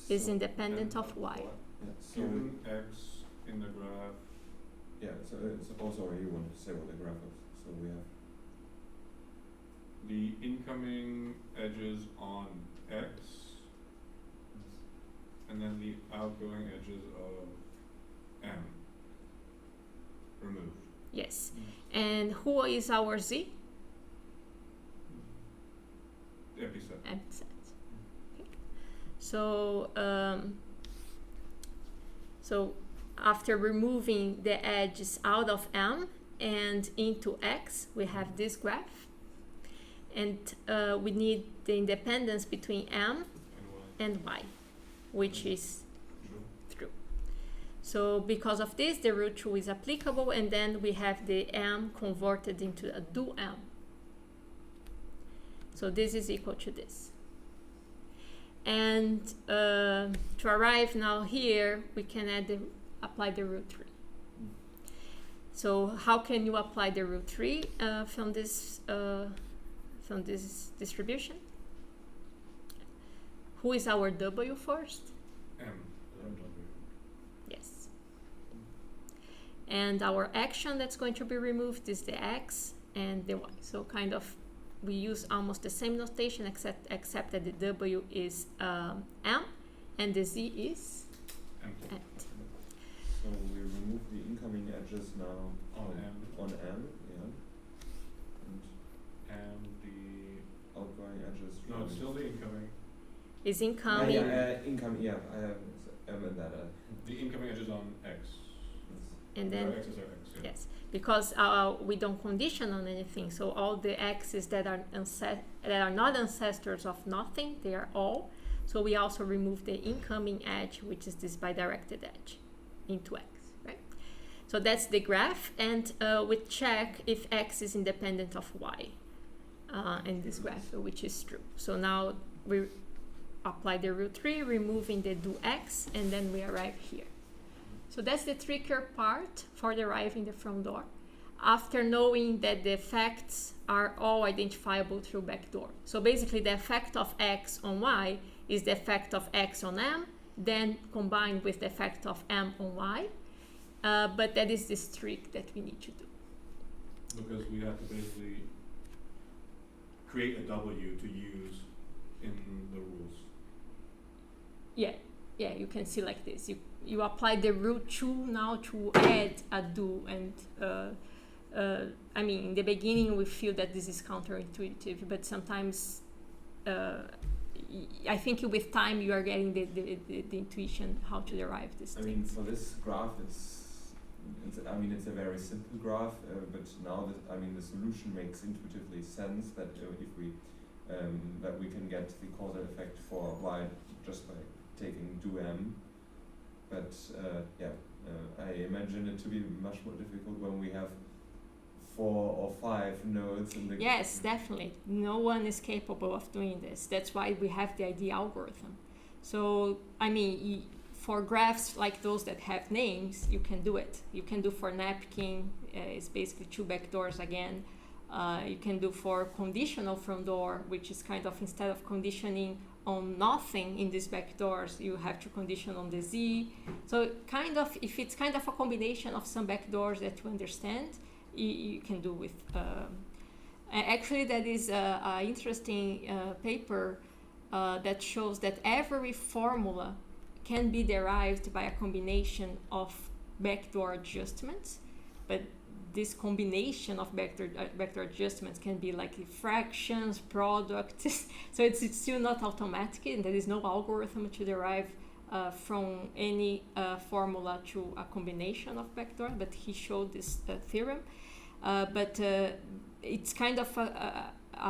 B: is
D: so,
B: independent of y.
D: yeah, so
C: Given x in the graph,
D: yeah. So it's sorry, you want to say what the graph is? So we have
C: the incoming edges on x, and then the outgoing edges of m removed.
B: Yes. And who is our z?
C: Episet.
B: Episet. Okay. So so after removing the edges out of m and into x, we have this graph, and we need the independence between m
C: And y.
B: and y, which is
C: True.
B: true. So because of this, the rule 2 is applicable, and then we have the m converted into a do m. So this is equal to this. And to arrive now here, we can apply the rule 3. So how can you apply the rule 3 from this distribution? Who is our w first?
C: M.
B: Yes. And our action that's going to be removed is the x and the y. So kind of we use almost the same notation except that the w is m and the z is
C: M.
B: at.
D: so we remove the incoming edges now
C: On m.
D: on m, yeah, and
C: And the
D: outgoing edges.
C: no,
D: from
C: it's still the incoming.
B: is incoming.
D: Income, yeah, I meant that.
C: The incoming edge is on X.
B: And then
C: Our X's are X, yeah.
B: yes, because we don't condition on anything. So all the x's that are not ancestors of nothing, they are all. So we also remove the incoming edge, which is this bidirected edge, into x, right? So that's the graph, and we check if x is independent of y in this graph, which is true. So now we apply the rule 3, removing the do x, and then we arrive here. So that's the trickier part for deriving the front door, after knowing that the effects are all identifiable through backdoor. So basically the effect of x on y is the effect of x on m, then combined with the effect of m on y. But that is this trick that we need to do.
C: Because we have to basically create a W to use in the rules.
B: Yeah, you can see like this. You apply the rule 2 now to add a do, and I mean, in the beginning we feel that this is counterintuitive, but sometimes I think with time you are getting the intuition how to derive this.
D: I mean, for this graph, it's a very simple graph, but now the solution makes intuitively sense that if we that we can get the causal effect for y just by taking do m. But I imagine it to be much more difficult when we have 4 or 5 nodes in the.
B: Yes, definitely. No one is capable of doing this. That's why we have the ID algorithm. So, I mean, for graphs like those that have names, you can do it. You can do for napkin, it's basically 2 backdoors again. You can do for conditional front door, which is kind of, instead of conditioning on nothing in these backdoors, you have to condition on the Z. So kind of, if it's kind of a combination of some backdoors that you understand, you can do with. Actually, that is an interesting paper that shows that every formula can be derived by a combination of backdoor adjustments, but this combination of backdoor adjustments can be like fractions, products. So it's still not automatic, and there is no algorithm to derive from any formula to a combination of backdoor, but he showed this theorem. But it's kind of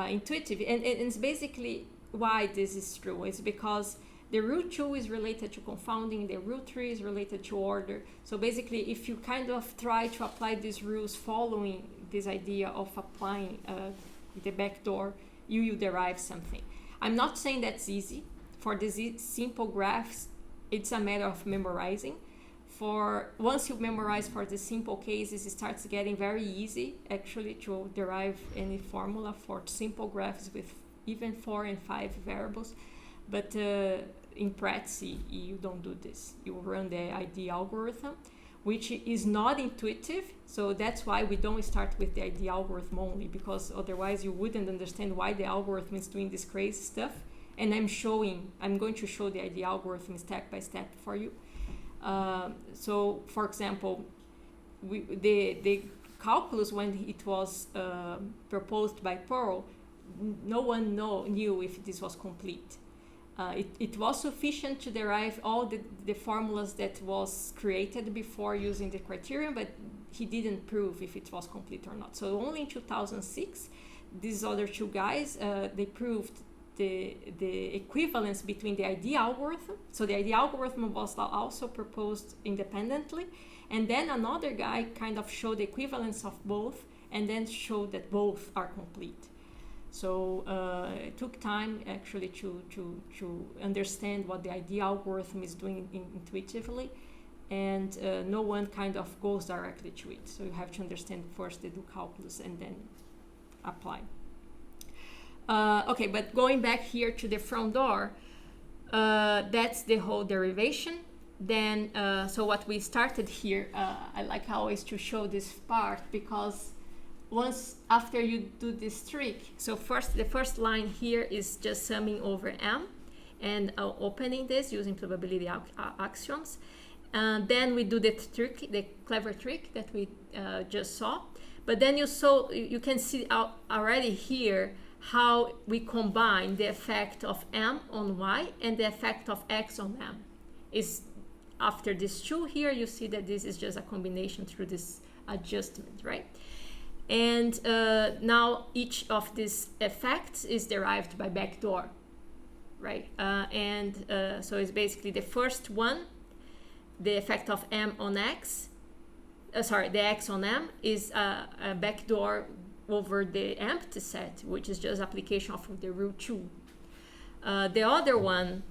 B: intuitive, and it's basically why this is true. It's because the rule 2 is related to confounding, the rule 3 is related to order. So basically, if you kind of try to apply these rules following this idea of applying the backdoor, you will derive something. I'm not saying that's easy. For these simple graphs, it's a matter of memorizing. For once you memorize for the simple cases, it starts getting very easy actually to derive any formula for simple graphs with even 4 and 5 variables. But in practice, you don't do this. You run the ID algorithm, which is not intuitive. So that's why we don't start with the ID algorithm only, because otherwise you wouldn't understand why the algorithm is doing this crazy stuff. And I'm going to show the ID algorithm step by step for you. So, for example, the calculus, when it was proposed by Pearl, no one knew if this was complete. It was sufficient to derive all the formulas that was created before using the criterion, but he didn't prove if it was complete or not. So only in 2006, these other 2 guys, they proved the equivalence between the ID algorithm. So the ID algorithm was also proposed independently, and then another guy kind of showed the equivalence of both, and then showed that both are complete. So it took time actually to understand what the ID algorithm is doing intuitively, and no one kind of goes directly to it. So you have to understand first the do calculus and then apply. Okay, but going back here to the front door, that's the whole derivation. Then, so what we started here, I like always to show this part, because once after you do this trick, so the first line here is just summing over m and opening this using probability axioms. Then we do the clever trick that we just saw. But then you can see already here how we combine the effect of m on y and the effect of x on m. Is after these two here, you see that this is just a combination through this adjustment, right? And now each of these effects is derived by backdoor, right? So it's basically the first one, the effect of m on x, the x on m is a backdoor over the empty set, which is just application of the rule 2. The other one,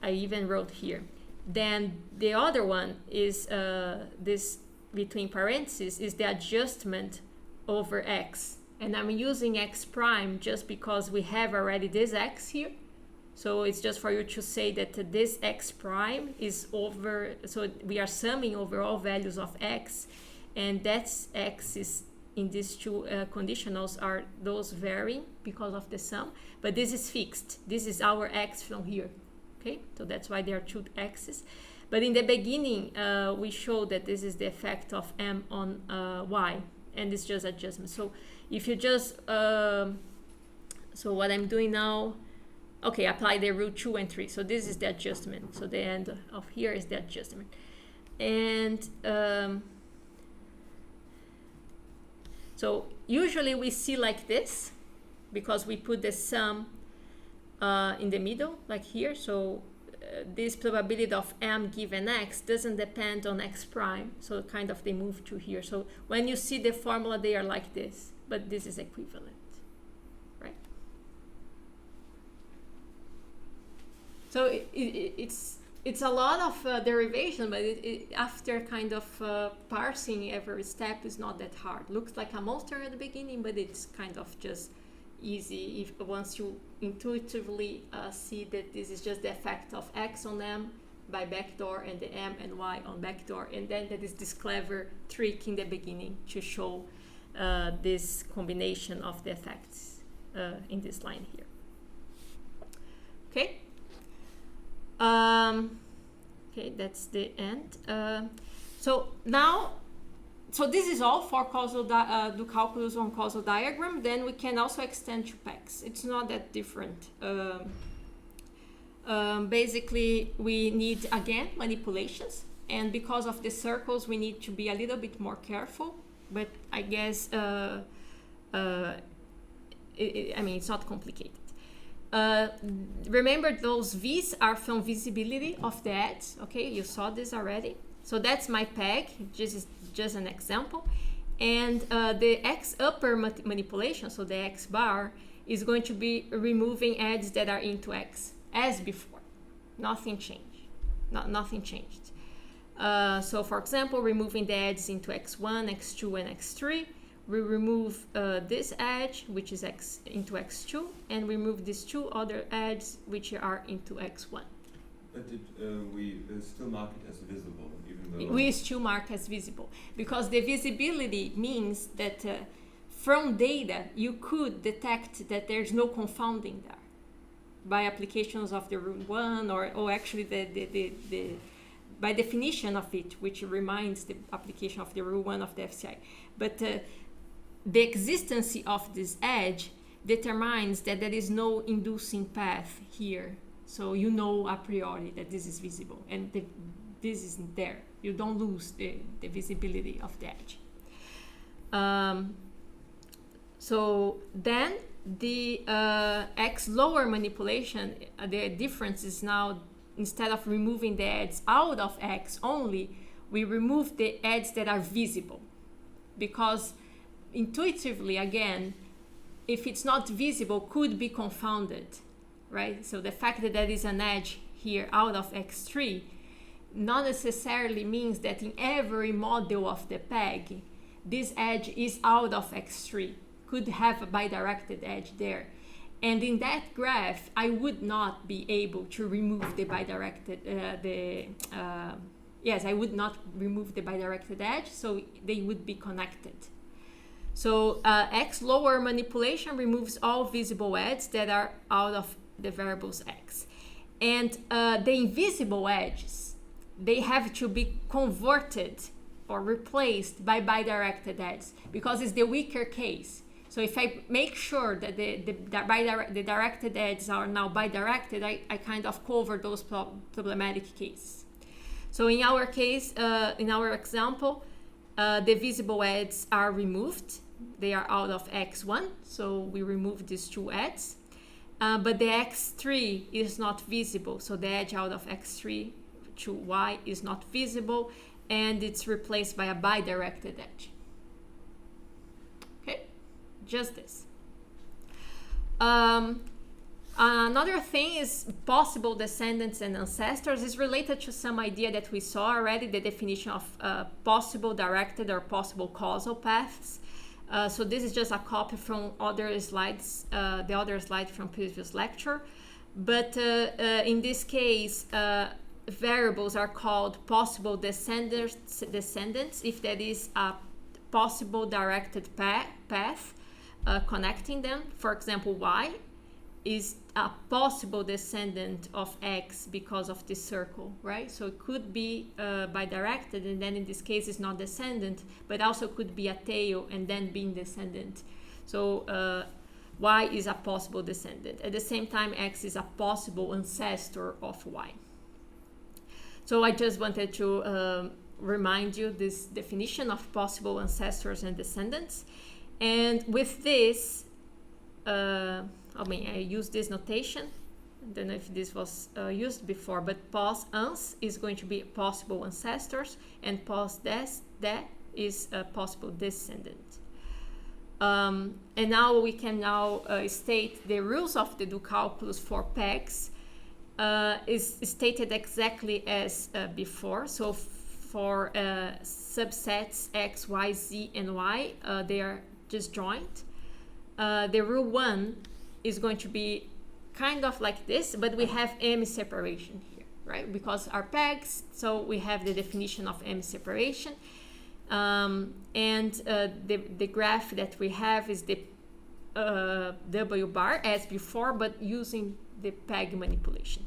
B: I even wrote here. Then the other one is this between parentheses is the adjustment over x. And I'm using x prime just because we have already this x here. So it's just for you to say that this x prime is over, so we are summing over all values of x, and that's x is in these two conditionals are those varying because of the sum, but this is fixed. This is our x from here, okay? So that's why there are two x's. But in the beginning, we showed that this is the effect of m on y, and it's just adjustment. So if you just, so what I'm doing now, okay, apply the rule 2 and 3. So this is the adjustment. So the end of here is the adjustment. And so usually we see like this, because we put the sum in the middle, like here. So this probability of m given x doesn't depend on x prime. So kind of they move to here. So when you see the formula, they are like this, but this is equivalent. So it's a lot of derivation, but after kind of parsing every step is not that hard. Looks like a monster at the beginning, but it's kind of just easy if once you intuitively see that this is just the effect of x on m by backdoor and the m and y on backdoor, and then there is this clever trick in the beginning to show this combination of the effects in this line here. Okay. Okay, that's the end. So now, so this is all for causal do calculus on causal diagram. Then we can also extend to PECs. It's not that different. Basically, we need again manipulations, and because of the circles, we need to be a little bit more careful. But I guess I mean it's not complicated. Remember those V's are from visibility of the edge. Okay, you saw this already. So that's my peg, just an example. And the X upper manipulation, so the X bar, is going to be removing edges that are into X as before. Nothing changed. Nothing changed. So for example, removing the edges into X1, X2, and X3. We remove this edge, which is x into x2, and we remove these two other edges, which are into x1.
D: But did we still mark it as visible, even though...
A: We still mark as visible, because the visibility means that from data, you could detect that there's no confounding there by applications of the rule 1, or actually the by definition of it, which reminds the application of the rule 1 of the FCI. But the existence of this edge determines that there is no inducing path here. So you know a priori that this is visible, and this isn't there. You don't lose the visibility of the edge. So then the X lower manipulation, the difference is now, instead of removing the edges out of X only, we remove the edges that are visible, because intuitively, again, if it's not visible, could be confounded, right? So the fact that there is an edge here out of X3 not necessarily means that in every model of the peg, this edge is out of X3. Could have a bidirected edge there. And in that graph, I would not be able to remove the bidirected, yes, I would not remove the bidirected edge, so they would be connected. So X lower manipulation removes all visible edges that are out of the variables X. And the invisible edges, they have to be converted or replaced by bidirected edges, because it's the weaker case. So if I make sure that the directed edges are now bidirected, I kind of cover those problematic cases. So in our case, in our example, the visible edges are removed. They are out of x1, so we remove these two edges. But the x3 is not visible, so the edge out of x3 to y is not visible, and it's replaced by a bidirected edge. Okay, just this. Another thing is possible descendants and ancestors is related to some idea that we saw already, the definition of possible directed or possible causal paths. So this is just a copy from other slides, the other slide from previous lecture. But in this case, variables are called possible descendants if there is a possible directed path connecting them. For example, y is a possible descendant of x because of this circle, right? So it could be bidirected, and then in this case it's not descendant, but also could be a tail and then being descendant. So y is a possible descendant. At the same time, x is a possible ancestor of y. So I just wanted to remind you this definition of possible ancestors and descendants. And with this, I use this notation. I don't know if this was used before, but pos ans is going to be possible ancestors, and pos des is a possible descendant. And now we can state the rules of the Deductive calculus for pegs is stated exactly as before. So for subsets x, y, z, and y, they are disjoint. The rule 1 is going to be kind of like this, but we have M separation here, right? Because our pegs, so we have the definition of M separation. The graph that we have is the W bar as before, but using the peg manipulation.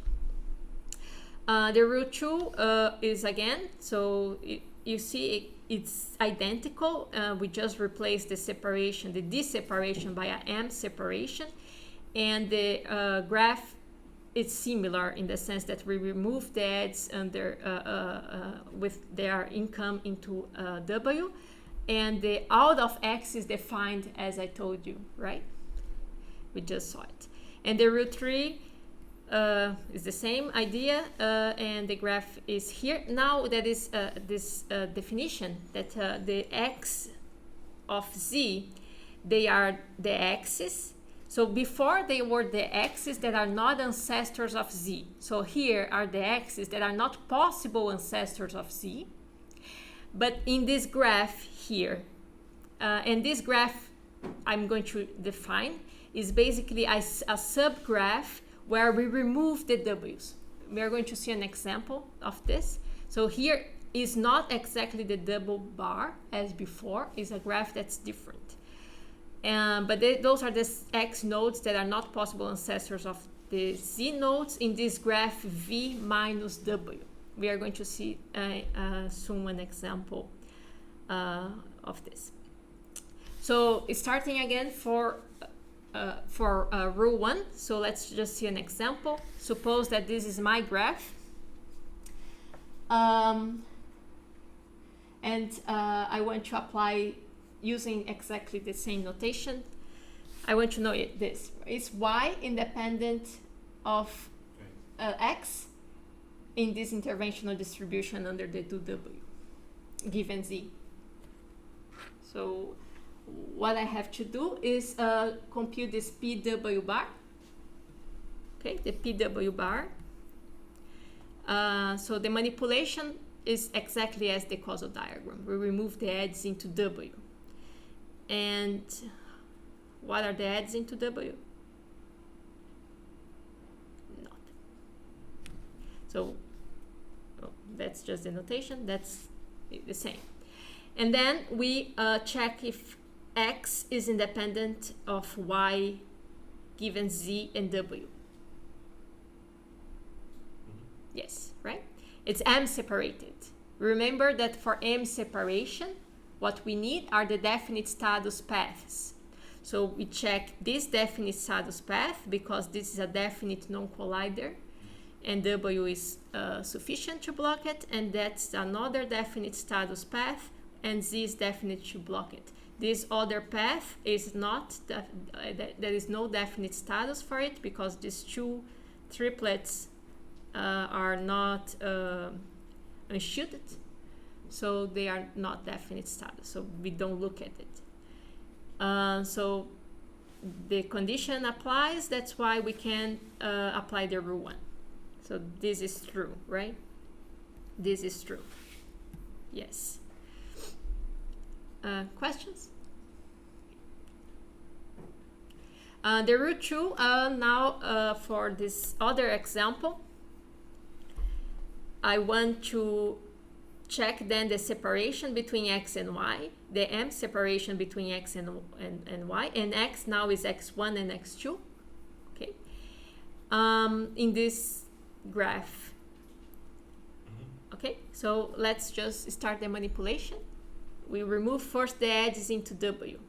A: The rule 2 is again, so you see it's identical. We just replace the separation, the D separation by a M separation. And the graph is similar in the sense that we remove the edges under with their income into W, and the out of X is defined as I told you, right? We just saw it. And the rule 3 is the same idea, and the graph is here. Now that is this definition that the X of Z, they are the axes. So before they were the axes that are not ancestors of Z. So here are the axes that are not possible ancestors of Z. But in this graph here, and this graph I'm going to define is basically a subgraph where we remove the W's. We are going to see an example of this. So here is not exactly the double bar as before, it's a graph that's different. But those are the X nodes that are not possible ancestors of the Z nodes in this graph V minus W. We are going to see soon an example of this. So starting again for rule 1, so let's just see an example. Suppose that this is my graph. And I want to apply using exactly the same notation. I want to know this. Is y independent of x in this interventional distribution under the 2w given z? So what I have to do is compute this pw bar. Okay, the pw bar. So the manipulation is exactly as the causal diagram. We remove the edges into w. And what are the edges into W? Nothing. So that's just the notation. That's the same. And then we check if X is independent of Y given Z and W. Yes, right? It's M separated. Remember that for M separation, what we need are the definite status paths.
B: So we check this definite status path because this is a definite non-collider, and W is sufficient to block it, and that's another definite status path, and Z is definite to block it. This other path is not, there is no definite status for it because these two triplets are not unshielded, so they are not definite status, so we don't look at it. So the condition applies, that's why we can apply the rule 1. So this is true, right? This is true. Yes. Questions? The rule 2, now for this other example, I want to check then the separation between x and y, the m separation between x and y, and x now is x1 and x2, okay? In this graph. Okay, so let's just start the manipulation. We remove first the edges into W.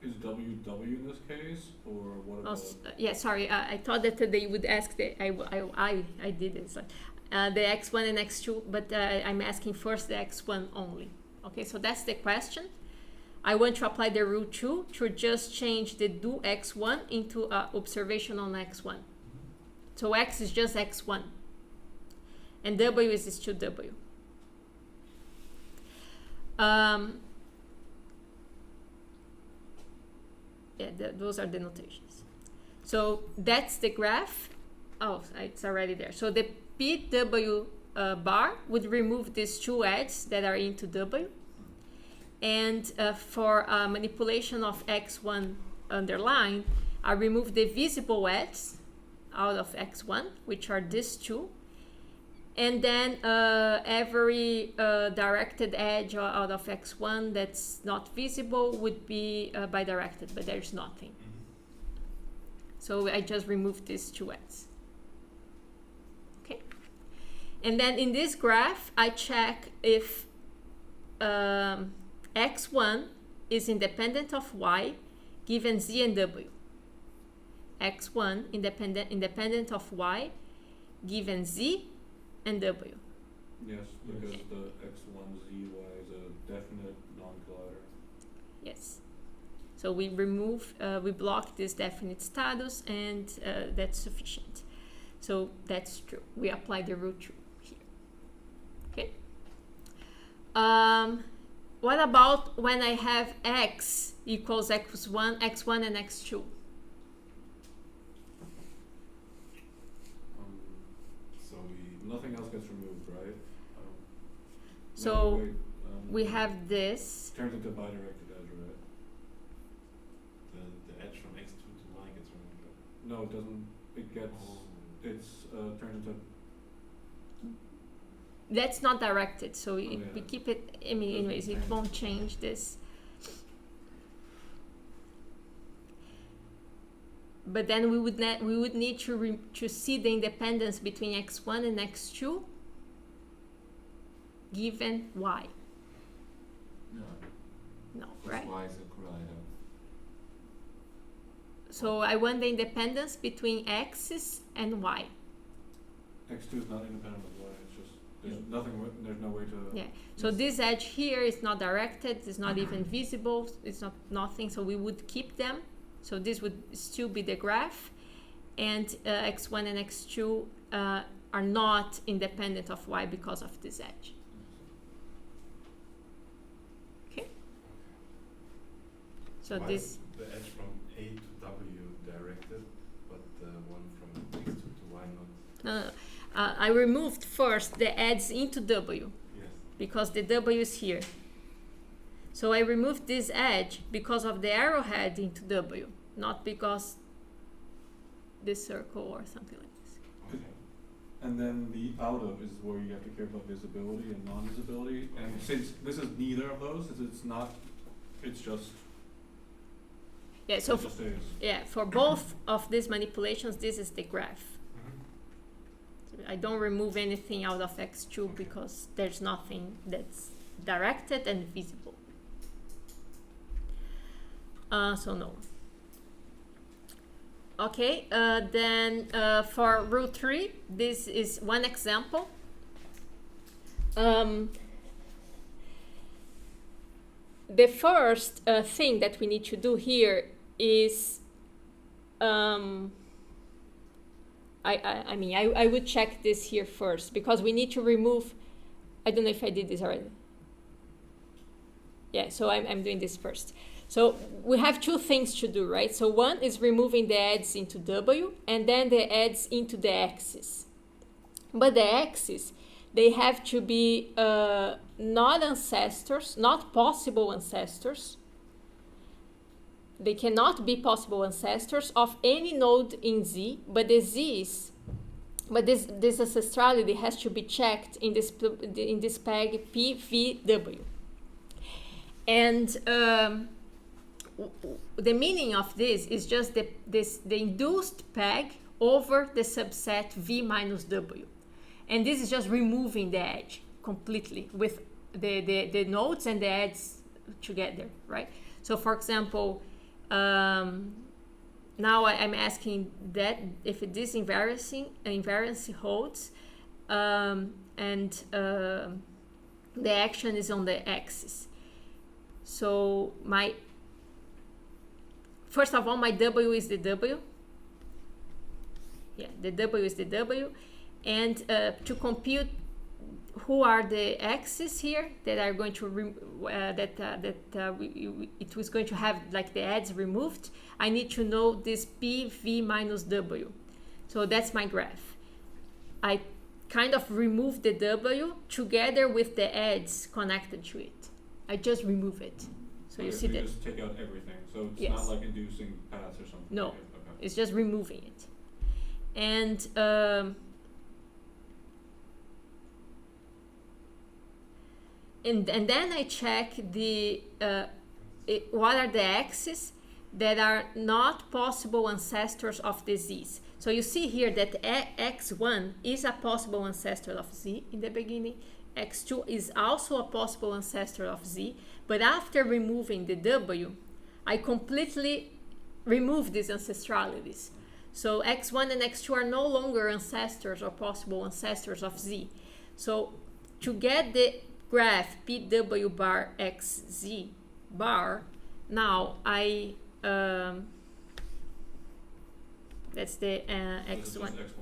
C: Is W W in this case, or what about?
B: Yeah, sorry, I thought that they would ask the, I did it. So, the x1 and x2, but I'm asking first the x1 only. Okay, so that's the question. I want to apply the rule 2 to just change the do x1 into observation on x1. So x is just x1, and W is still W. Yeah, those are the notations. So that's the graph. Oh, it's already there. So the PW bar would remove these two edges that are into W. And for manipulation of x1 underline, I remove the visible edges out of x1, which are these two. And then every directed edge out of x1 that's not visible would be bidirected, but there's nothing. So I just removed these two edges. Okay. And then in this graph, I check if x1 is independent of y given z and w. x1 independent of y given z and w.
C: Yes, because the x1zy is a definite non-collider.
B: Yes. So we remove, we block this definite status, and that's sufficient. So that's true. We apply the rule 2 here. Okay. What about when I have x equals x1 and x2?
C: Nothing else gets removed, right?
B: So
C: no, wait,
B: we have this.
C: Turns into bidirected edge, right?
E: The edge from x2 to y gets removed. Right?
C: No, it doesn't. It gets. It's turned into.
B: That's not directed, so
C: yeah.
B: we keep it. I mean, anyways, it won't change this. But then we would need to see the independence between x1 and x2 given y. No, right?
D: Y is a collider.
B: So I want the independence between x's and y.
C: X2 is not independent of y. It's just there's nothing. There's no way to.
B: Yeah. So this edge here is not directed. It's not even visible. It's not nothing. So we would keep them. So this would still be the graph, and x1 and x2 are not independent of y because of this edge. Okay. So
E: Why
B: this.
E: is the edge from A to W directed, but the one from x2 to y not?
B: I removed first the edge into W.
E: Yes.
B: Because the W is here. So I removed this edge because of the arrowhead into W, not because this circle or something like this.
E: Okay.
C: And then the out of is where you have to care about visibility and non-visibility. And since this is neither of those, it's not. It's just.
B: Yeah. So
C: it just is.
B: yeah, for both of these manipulations, this is the graph. I don't remove anything out of x2
E: Okay.
B: because there's nothing that's directed and visible. So no. Okay, then for rule 3, this is one example. The first thing that we need to do here is, I mean, I would check this here first, because we need to remove, I don't know if I did this already. Yeah, so I'm doing this first. So we have two things to do, right? So one is removing the adds into W, and then the adds into the axis. But the axis, they have to be not ancestors, not possible ancestors. They cannot be possible ancestors of any node in Z, but the Z's, but this ancestrality has to be checked in this peg PVW. And the meaning of this is just the induced peg over the subset V minus W. And this is just removing the edge completely with the nodes and the adds together, right? So for example, now I'm asking that if this invariance holds, and the action is on the axis. So first of all, my W is the W. Yeah, the W is the W. And to compute who are the axes here that are going to it was going to have like the adds removed, I need to know this PV minus W. So that's my graph. I kind of remove the W together with the adds connected to it. I just remove it. So you see that.
C: Just take out everything. So it's
B: Yes.
C: not like inducing paths or something.
B: No.
C: Okay.
B: It's just removing it. And then I check what are the axes that are not possible ancestors of the Z's. So you see here that x1 is a possible ancestor of Z in the beginning. X2 is also a possible ancestor of Z. But after removing the W, I completely remove these ancestralities. So x1 and x2 are no longer ancestors or possible ancestors of Z. So to get the graph PW bar XZ bar, now I that's the
C: This is
B: x1.
C: just X1 and X2.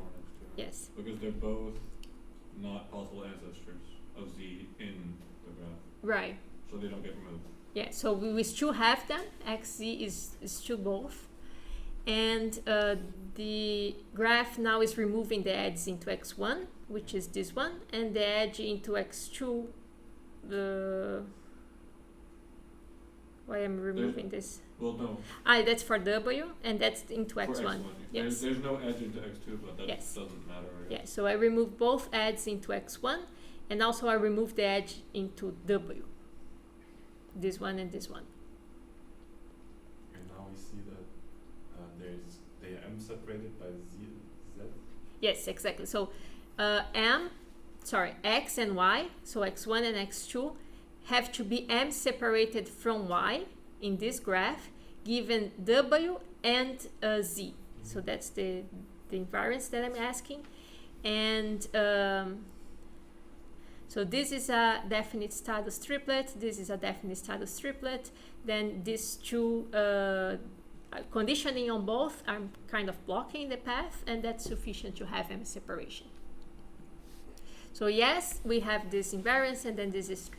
B: Yes.
C: Because they're both not possible ancestors of Z in the graph.
B: Right.
C: So they don't get removed.
B: Yeah. So we still have them. XZ is still both, and the graph now is removing the adds into x1, which is this one, and the edge into x2. Why am I removing this?
C: Well, no.
B: That's for W, and that's into
C: For
B: x1. Yes.
C: There's no edge into X2, but that
B: Yes.
C: doesn't matter. I
B: Yeah,
C: guess.
B: so I remove both adds into x1, and also I remove the edge into W. This one and this one.
E: And now we see that they are M separated by Z.
B: Yes, exactly. So X and Y, so x1 and x2, have to be M separated from Y in this graph, given W and Z. So that's the invariance that I'm asking. And so this is a definite status triplet, this is a definite status triplet, then these two conditioning on both, I'm kind of blocking the path, and that's sufficient to have M separation. So yes, we have this invariance, and then this is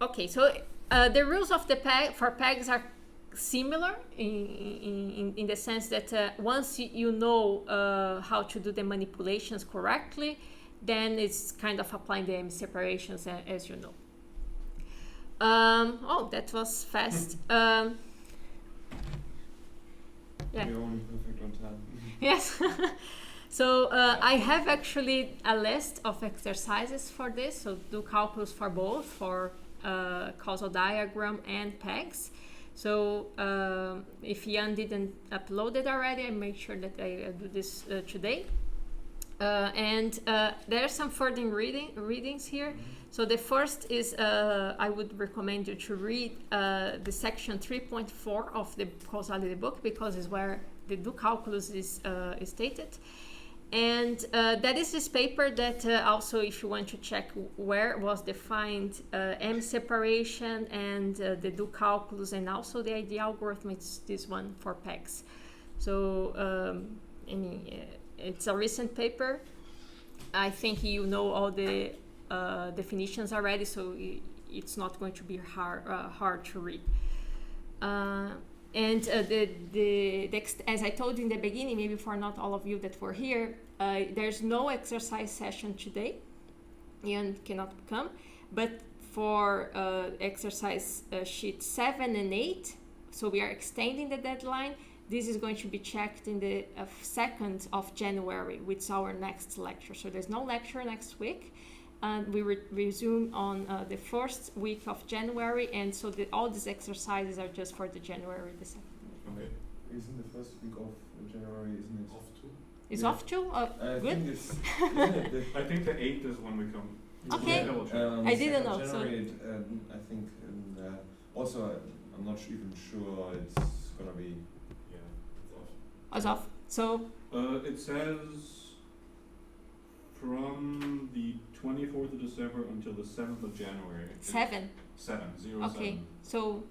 B: okay. So the rules of the peg for pegs are similar in the sense that once you know how to do the manipulations correctly, then it's kind of applying the M separations as you know. Oh, that was fast. Yeah.
D: You're only perfect on time.
B: Yes. So I have actually a list of exercises for this. So do calculus for both, for causal diagram and pegs. So if Jan didn't upload it already, I make sure that I do this today. And there are some further readings here. So the first is, I would recommend you to read the section 3.4 of the causality book, because it's where the do calculus is stated. And that is this paper that also, if you want to check where was defined M separation and the do calculus and also the ID algorithm, it's this one for PEGs. So it's a recent paper. I think you know all the definitions already, so it's not going to be hard to read. And as I told you in the beginning, maybe for not all of you that were here, there's no exercise session today. Ian cannot come, but for exercise sheet 7 and 8, so we are extending the deadline. This is going to be checked in the 2nd of January, which is our next lecture. So there's no lecture next week. And we resume on the 1st week of January, and so all these exercises are just for the January the 2nd.
C: Okay.
D: Isn't the first week of January, isn't it?
E: Off too.
B: It's
D: Yeah.
B: off too?
D: I
B: Good.
D: think it's, isn't it
C: I think the 8th is when we come.
B: Okay.
C: Yeah, double check.
B: I didn't know, so-
D: January, I think, and also I'm not even sure it's gonna be.
E: Yeah, it's off.
B: It's off. So,
C: It says from the 24th of December until the 7th of January.
B: 7.
C: 7, 0,
B: Okay.
C: 7.
B: So,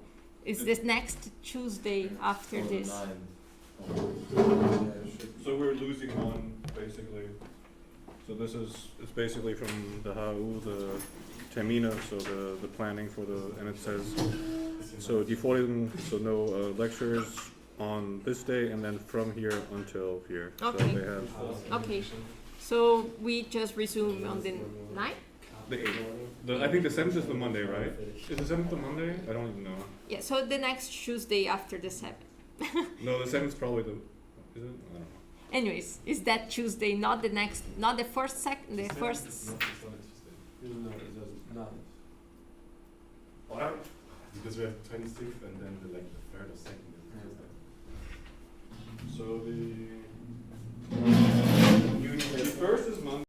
B: is this next Tuesday after
D: or
B: this?
D: 9.
C: So we're losing one, basically. So this is, it's basically from the HAU, the Termina, so the planning for and it says, so defaulting, so no lectures on this day, and then from here until here.
B: Okay.
C: So they have
B: Okay. So, we just resume on the 9th?
C: the 8th. I think the 7th is the Monday, right? Is the 7th the Monday? I don't even know.
B: Yeah, so the next Tuesday after the 7th.
C: No, the 7th is probably the, is it? I don't know.
B: Anyways, is that Tuesday, not the next, not the first second, the first.
E: It's not a Tuesday.
F: No, it doesn't. No.
E: Because we have 26th and then the 3rd or 2nd is Tuesday.